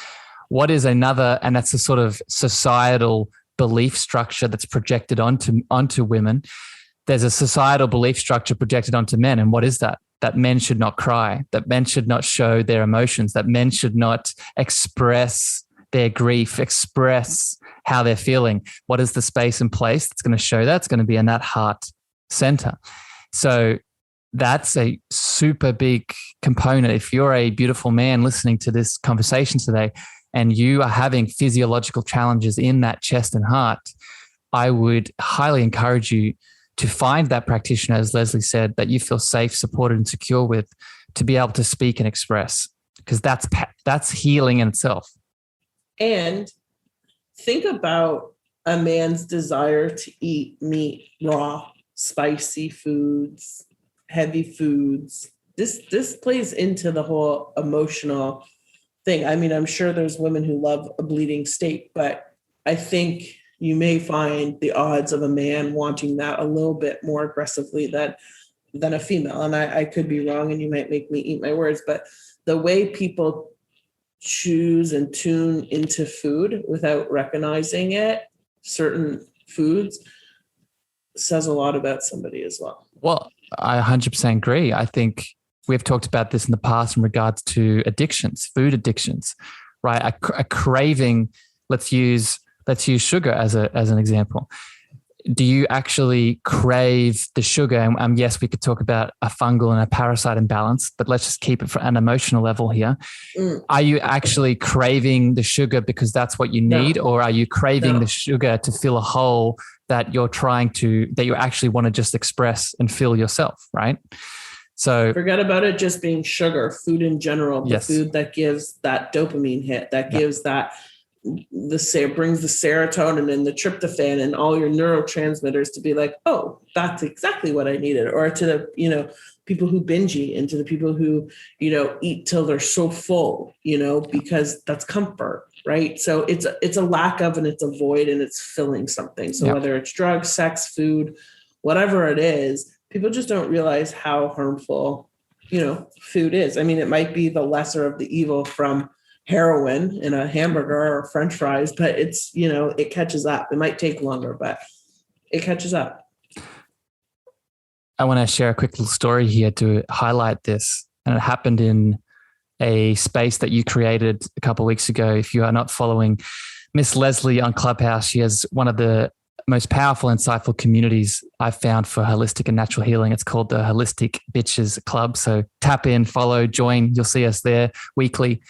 What is another, and that's a sort of societal belief structure that's projected onto women. There's a societal belief structure projected onto men. And what is that? That men should not cry, that men should not show their emotions, that men should not express their grief, express how they're feeling. What is the space and place that's going to show that? It's going to be in that heart center. So that's a super big component. If you're a beautiful man listening to this conversation today and you are having physiological challenges in that chest and heart, I would highly encourage you to find that practitioner, as Lesley said, that you feel safe, supported, and secure with, to be able to speak and express, because that's healing in itself. And think about a man's desire to eat meat, raw, spicy foods, heavy foods. This plays into the whole emotional thing. I mean, I'm sure there's women who love a bleeding steak, but I think you may find the odds of a man wanting that a little bit more aggressively than a female. And I could be wrong, and you might make me eat my words, but the way people choose and tune into food without recognizing it, certain foods, says a lot about somebody as well. Well, I 100% agree. I think we've talked about this in the past in regards to addictions, food addictions, right? A craving. Let's use sugar as an example. Do you actually crave the sugar? And yes, we could talk about a fungal and a parasite imbalance, but let's just keep it for an emotional level here. Are you actually craving the sugar because that's what you need? No. Or are you craving the sugar to fill a hole that you actually want to just express and fill yourself, right? So forget about it just being sugar, food in general, the food that gives that dopamine hit, that gives that brings the serotonin and the tryptophan and all your neurotransmitters to be like, oh, that's exactly what I needed. Or to the, people who binge eat, and to the people who, eat till they're so full, because that's comfort, right? So it's a lack of, and it's a void, and it's filling something. So whether it's drugs, sex, food, whatever it is, people just don't realize how harmful, food is. I mean, it might be the lesser of the evil from heroin in a hamburger or French fries, but it's, it catches up. It might take longer, but it catches up. I want to share a quick little story here to highlight this. And it happened in a space that you created a couple of weeks ago. If you are not following Miss Lesley on Clubhouse, she has one of the most powerful, insightful communities I've found for holistic and natural healing. It's called the Holistic Bitches Club. So tap in, follow, join. You'll see us there weekly.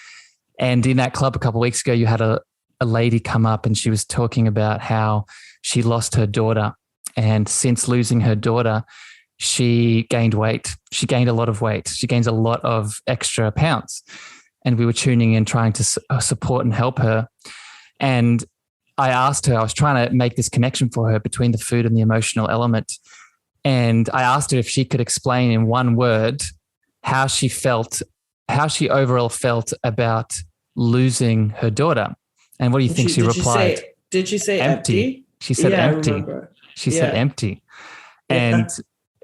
And in that club a couple of weeks ago, you had a a lady come up and she was talking about how she lost her daughter. And since losing her daughter, she gained weight. She gained a lot of weight. She gains a lot of extra pounds. And we were tuning in, trying to support and help her. And I asked her, I was trying to make this connection for her between the food and the emotional element. And I asked her if she could explain in one word how she overall felt about losing her daughter. And what do you think she replied? Did she say empty? She said empty. I remember. She said empty. And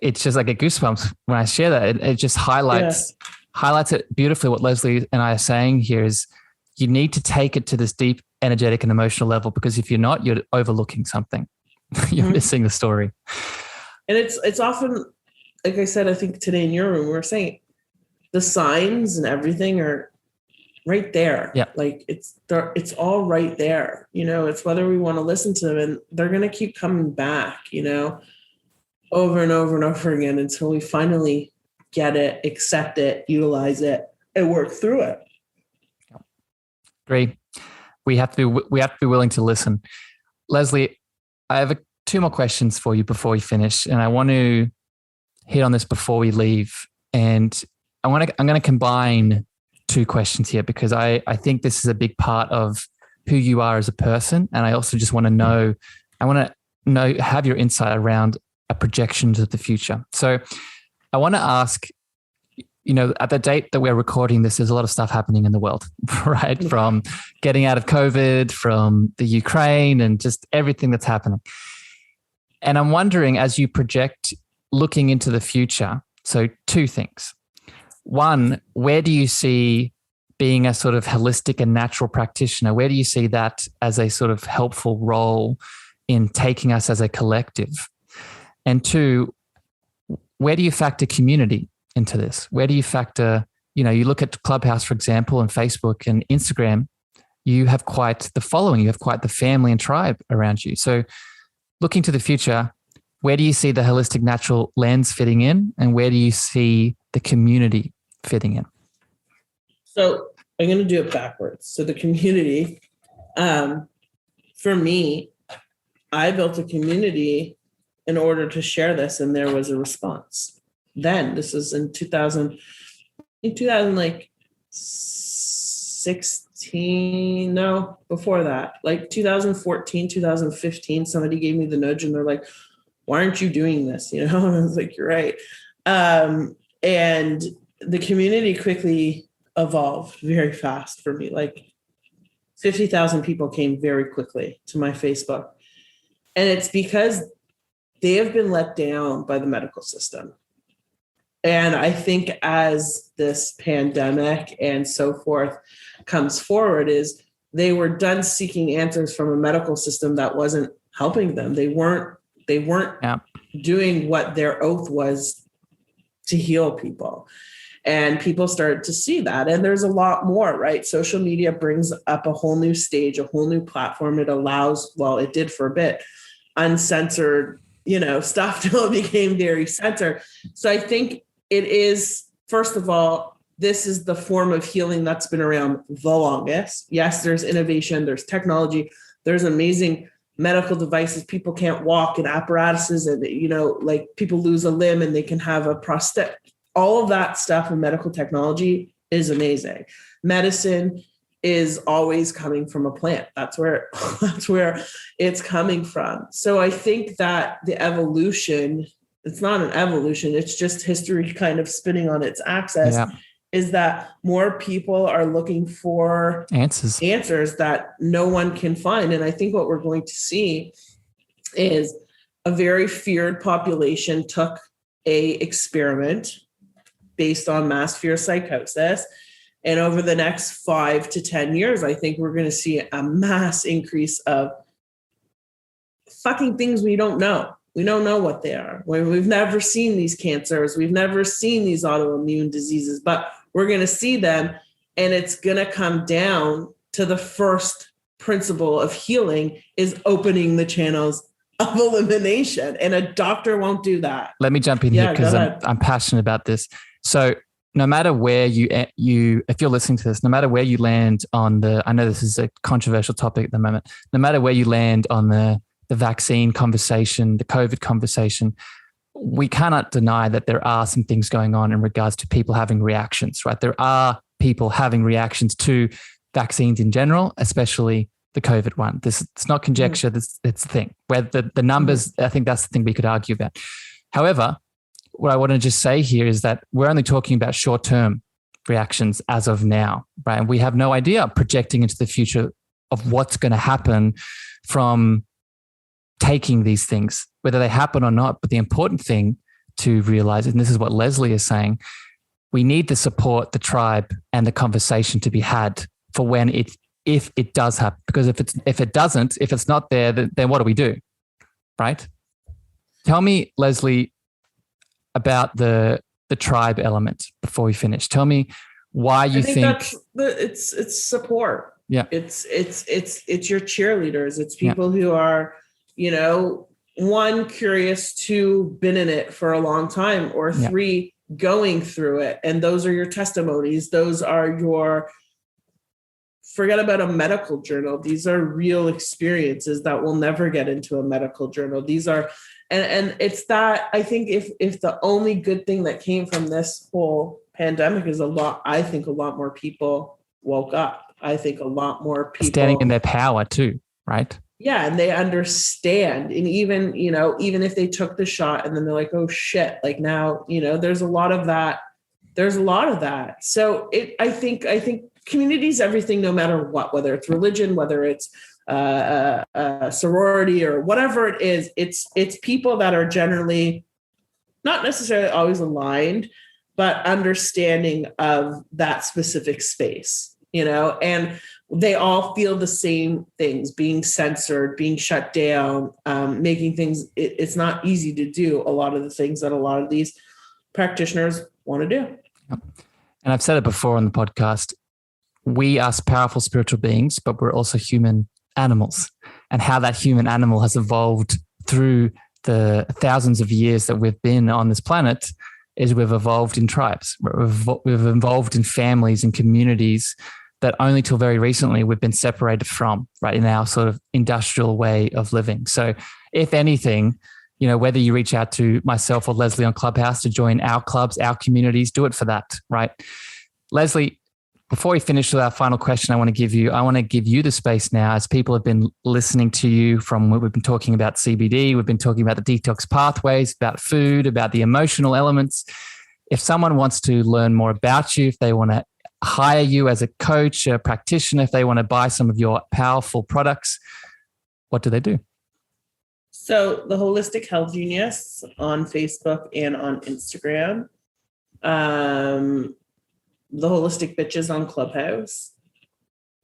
it's just like a goosebumps when I share that. It just highlights it beautifully. What Lesley and I are saying here is you need to take it to this deep energetic and emotional level, because if you're not, you're overlooking something. You're missing the story. And it's often, like I said, I think today in your room, we were saying the signs and everything are right there. Yeah. Like it's all right there. It's whether we want to listen to them, and they're going to keep coming back, over and over and over again until we finally get it, accept it, utilize it, and work through it. Agree. We have to be willing to listen. Lesley, I have two more questions for you before we finish, and I want to hit on this before we leave. And I'm going to combine two questions here, because I think this is a big part of who you are as a person. And I also just want to have your insight around projections of the future. So I want to ask, at the date that we're recording this, there's a lot of stuff happening in the world, right? From getting out of COVID, from the Ukraine, and just everything that's happening. And I'm wondering, as you project looking into the future, so two things. One, where do you see being a sort of holistic and natural practitioner? Where do you see that as a sort of helpful role in taking us as a collective? And two, where do you factor community into this? Where do you factor, you look at Clubhouse, for example, and Facebook and Instagram, you have quite the following, you have quite the family and tribe around you. So looking to the future, where do you see the holistic natural lens fitting in, and where do you see the community fitting in? So I'm going to do it backwards. So the community, for me, I built a community in order to share this, and there was a response. Then this is in 2016, no, before that, like 2014, 2015, somebody gave me the nudge and they're like, why aren't you doing this? And I was like, you're right. And the community quickly evolved very fast for me. Like 50,000 people came very quickly to my Facebook. And it's because they have been let down by the medical system. And I think as this pandemic and so forth comes forward, is they were done seeking answers from a medical system that wasn't helping them. They weren't doing what their oath was to heal people. And people started to see that. And there's a lot more, right? Social media brings up a whole new stage, a whole new platform. It allows, well, it did for a bit, uncensored, stuff till it became very censored. So I think it is, first of all, this is the form of healing that's been around the longest. Yes, there's innovation, there's technology, there's amazing medical devices. People can't walk, and apparatuses, and, like people lose a limb and they can have a prosthetic. All of that stuff in medical technology is amazing. Medicine is always coming from a plant. That's where it's coming from. So I think that the evolution, it's not an evolution, it's just history kind of spinning on its axis, is that more people are looking for answers that no one can find. And I think what we're going to see is a very feared population took a experiment based on mass fear psychosis. And over the next 5 to 10 years, I think we're going to see a mass increase of fucking things we don't know. We don't know what they are. We've never seen these cancers. We've never seen these autoimmune diseases, but we're going to see them. And it's going to come down to the first principle of healing is opening the channels of elimination. And a doctor won't do that. Let me jump in here because I'm passionate about this. So no matter where if you're listening to this, no matter where you land on I know this is a controversial topic at the moment, no matter where you land on the vaccine conversation, the COVID conversation, we cannot deny that there are some things going on in regards to people having reactions, right? There are people having reactions to vaccines in general, especially the COVID one. It's not conjecture, it's the thing. Where the numbers, I think that's the thing we could argue about. However, what I want to just say here is that we're only talking about short-term reactions as of now, right? And we have no idea projecting into the future of what's going to happen from taking these things, whether they happen or not. But the important thing to realize, and this is what Lesley is saying, we need to support the tribe and the conversation to be had for when if it does happen. Because if it's not there, then what do we do, right? Tell me, Lesley, about the tribe element before we finish. Tell me why you think it's support. Yeah, it's your cheerleaders. It's people who are, one, curious, two, been in it for a long time, or three, going through it. And those are your testimonies. Those are forget about a medical journal. These are real experiences that will never get into a medical journal. These are, and it's that, I think if the only good thing that came from this whole pandemic is I think a lot more people woke up. I think a lot more people standing in their power too, right? Yeah. And they understand. And even if they took the shot and then they're like, oh shit, like now, there's a lot of that. So I think community is everything, no matter what, whether it's religion, whether it's sorority or whatever it is, it's people that are generally not necessarily always aligned, but understanding of that specific space, and they all feel the same things, being censored, being shut down, making things, it's not easy to do a lot of the things that a lot of these practitioners want to do. And I've said it before on the podcast, we are powerful spiritual beings, but we're also human animals. And how that human animal has evolved through the thousands of years that we've been on this planet is we've evolved in tribes. We've evolved in families and communities that only till very recently we've been separated from, right, in our sort of industrial way of living. So if anything, whether you reach out to myself or Lesley on Clubhouse to join our clubs, our communities, do it for that, right? Lesley, before we finish with our final question, I want to give you the space now, as people have been listening to you from what we've been talking about CBD, we've been talking about the detox pathways, about food, about the emotional elements. If someone wants to learn more about you, if they want to hire you as a coach, a practitioner, if they want to buy some of your powerful products, what do they do? So the Holistic Health Genius on Facebook and on Instagram. The Holistic Bitches on Clubhouse,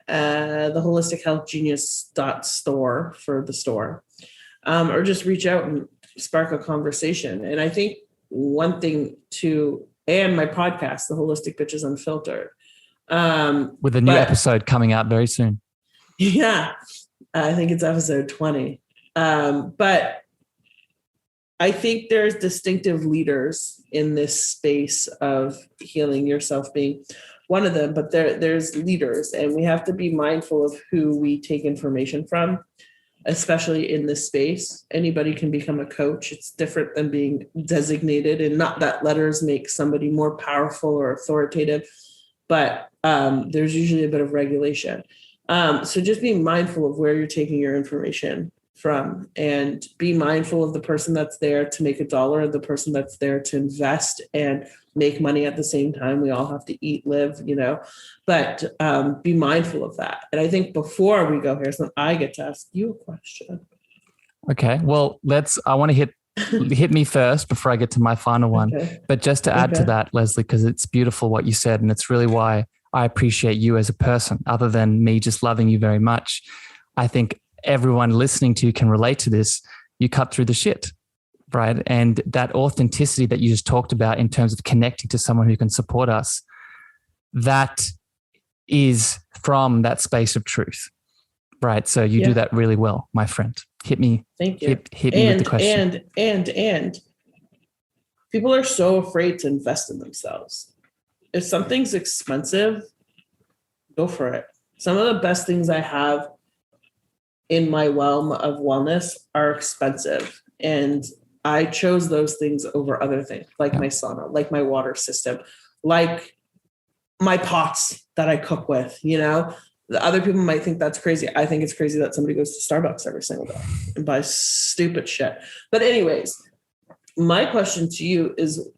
the Holistic Health Genius .store for the store, or just reach out and spark a conversation. And I think one thing and my podcast, the Holistic Bitches Unfiltered, with a new episode coming out very soon. Yeah, I think it's episode 20. But I think there's distinctive leaders in this space of healing yourself being one of them, but there's leaders, and we have to be mindful of who we take information from, especially in this space. Anybody can become a coach. It's different than being designated, and not that letters make somebody more powerful or authoritative, but there's usually a bit of regulation. So just be mindful of where you're taking your information from, and be mindful of the person that's there to make a dollar, the person that's there to invest and make money at the same time. We all have to eat, live, but be mindful of that. And I think before we go here, so I get to ask you a question. Okay. Well, I want to hit me first before I get to my final one. Okay. But just to add to that, Lesley, because it's beautiful what you said, and it's really why I appreciate you as a person, other than me just loving you very much. I think everyone listening to you can relate to this. You cut through the shit, right? And that authenticity that you just talked about in terms of connecting to someone who can support us, that is from that space of truth, right? So you do that really well, my friend. Hit me. Thank you. Hit me with the question. And people are so afraid to invest in themselves. if something's expensive, go for it. Some of the best things I have in my realm of wellness are expensive. And I chose those things over other things, like my sauna, like my water system, like my pots that I cook with, The other people might think that's crazy. I think it's crazy that somebody goes to Starbucks every single day and buys stupid shit. But anyways, my question to you is,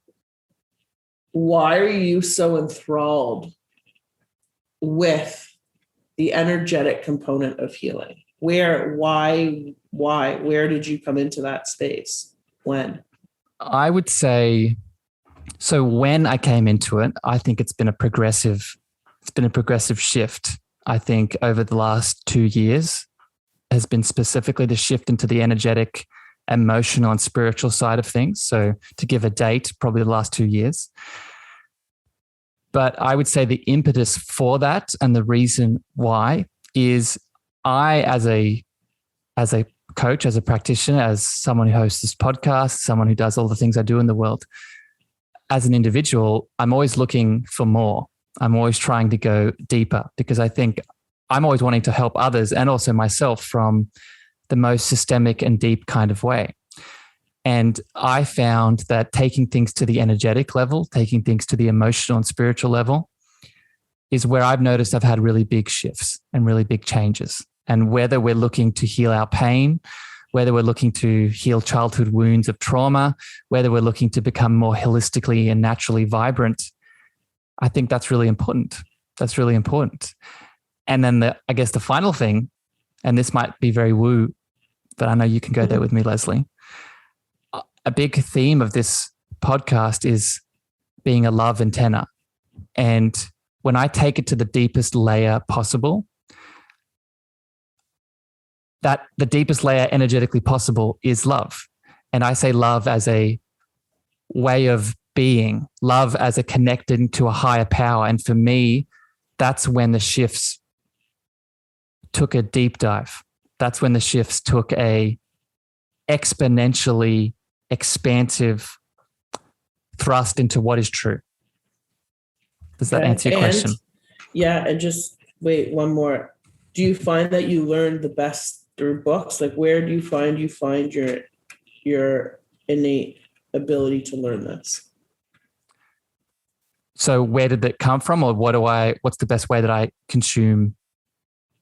why are you so enthralled with the energetic component of healing? Why, where did you come into that space? When? I would say, so when I came into it, I think it's been a progressive shift. I think over the last 2 years has been specifically the shift into the energetic, emotional and spiritual side of things. So to give a date, probably the last 2 years. But I would say the impetus for that and the reason why is I, as a coach, as a practitioner, as someone who hosts this podcast, someone who does all the things I do in the world, as an individual, I'm always looking for more. I'm always trying to go deeper because I think I'm always wanting to help others and also myself from the most systemic and deep kind of way. And I found that taking things to the energetic level, taking things to the emotional and spiritual level is where I've noticed I've had really big shifts and really big changes. And whether we're looking to heal our pain, whether we're looking to heal childhood wounds of trauma, whether we're looking to become more holistically and naturally vibrant, I think that's really important. That's really important. And then I guess the final thing, and this might be very woo, but I know you can go there with me, Lesley. A big theme of this podcast is being a love antenna. And when I take it to the deepest layer possible, that the deepest layer energetically possible is love. And I say love as a way of being, love as a connected to a higher power. And for me, that's when the shifts took a deep dive. That's when the shifts took a exponentially expansive thrust into what is true. Does that answer your question? Yeah. And just wait, one more. Do you find that you learn the best through books? Like, where do you find your innate ability to learn this? So where did it come from, or what's the best way that I consume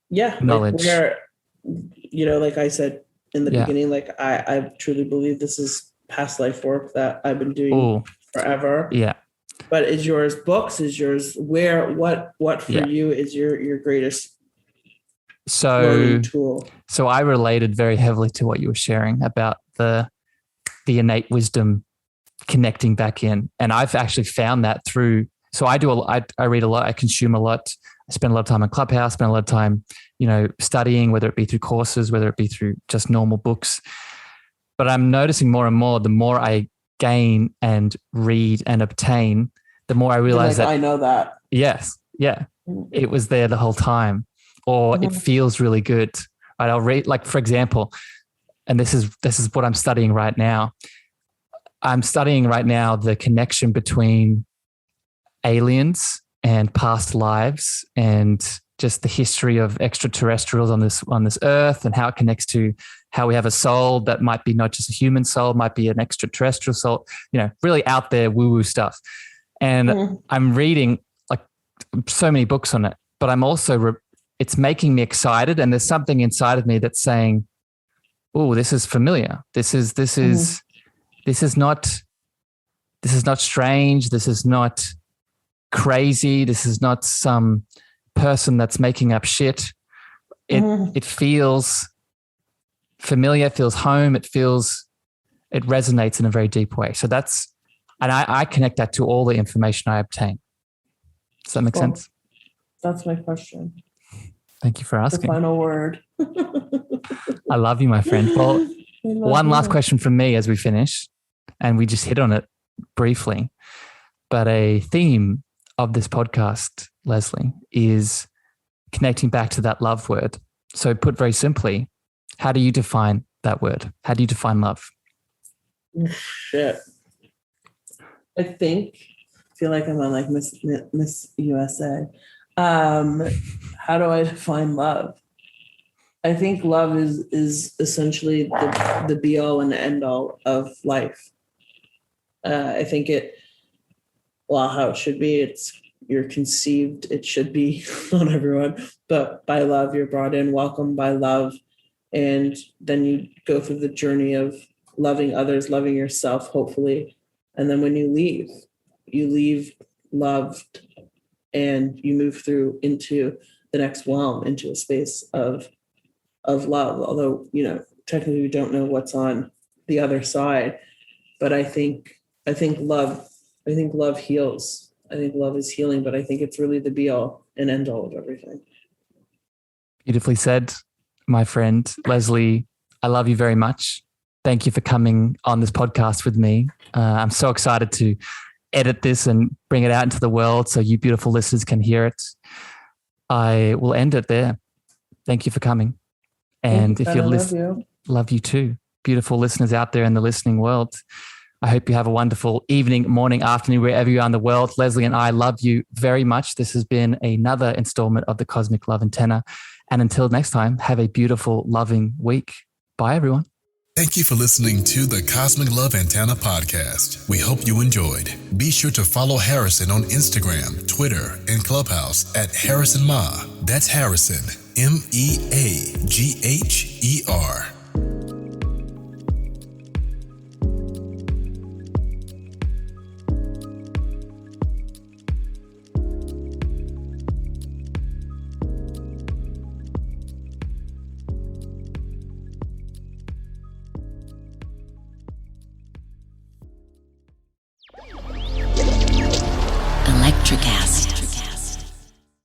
knowledge? Like where, like I said in the beginning, like I truly believe this is past life work that I've been doing forever. Yeah. But is yours books? Is yours what for you is your greatest learning tool? So I related very heavily to what you were sharing about the innate wisdom connecting back in. And I've actually found that through, so I read a lot, I consume a lot. I spend a lot of time in Clubhouse, spend a lot of time, studying, whether it be through courses, whether it be through just normal books. But I'm noticing more and more, the more I gain and read and obtain, the more I realize that I know that. Yes. Yeah. It was there the whole time, or it feels really good. Right. I'll read, like, for example, and this is what I'm studying right now. I'm studying right now the connection between aliens and past lives and just the history of extraterrestrials on this earth and how it connects to how we have a soul that might be not just a human soul, might be an extraterrestrial soul, really out there woo-woo stuff. And I'm reading like so many books on it, but I'm also, it's making me excited. And there's something inside of me that's saying, oh, this is familiar. This is not strange. This is not crazy. This is not some person that's making up shit. It feels familiar, it feels home, it resonates in a very deep way. So and I connect that to all the information I obtain. Does that make sense? That's my question. Thank you for asking. The final word. I love you, my friend. Well, one last question from me as we finish, and we just hit on it briefly, but a theme of this podcast, Lesley, is connecting back to that love word. So put very simply, how do you define that word? How do you define love? Shit. I think feel like I'm on like Miss USA. How do I define love? I think love is essentially the be all and end all of life. I think how it should be, you're conceived, it should be, not everyone, but by love, you're brought in, welcomed by love. And then you go through the journey of loving others, loving yourself, hopefully. And then when you leave loved, and you move through into the next realm, into a space of love. Although, technically we don't know what's on the other side, but I think love heals. I think love is healing, but I think it's really the be all and end all of everything. Beautifully said, my friend. Lesley, I love you very much. Thank you for coming on this podcast with me. I'm so excited to edit this and bring it out into the world so you beautiful listeners can hear it. I will end it there. Thank you for coming. And if you're listening, love you too. Beautiful listeners out there in the listening world. I hope you have a wonderful evening, morning, afternoon, wherever you are in the world. Lesley and I love you very much. This has been another installment of the Cosmic Love Antenna. And until next time, have a beautiful, loving week. Bye, everyone. Thank you for listening to the Cosmic Love Antenna podcast. We hope you enjoyed. Be sure to follow Harrison on Instagram, Twitter, and Clubhouse at Harrison Ma. That's Harrison, MEAGHER.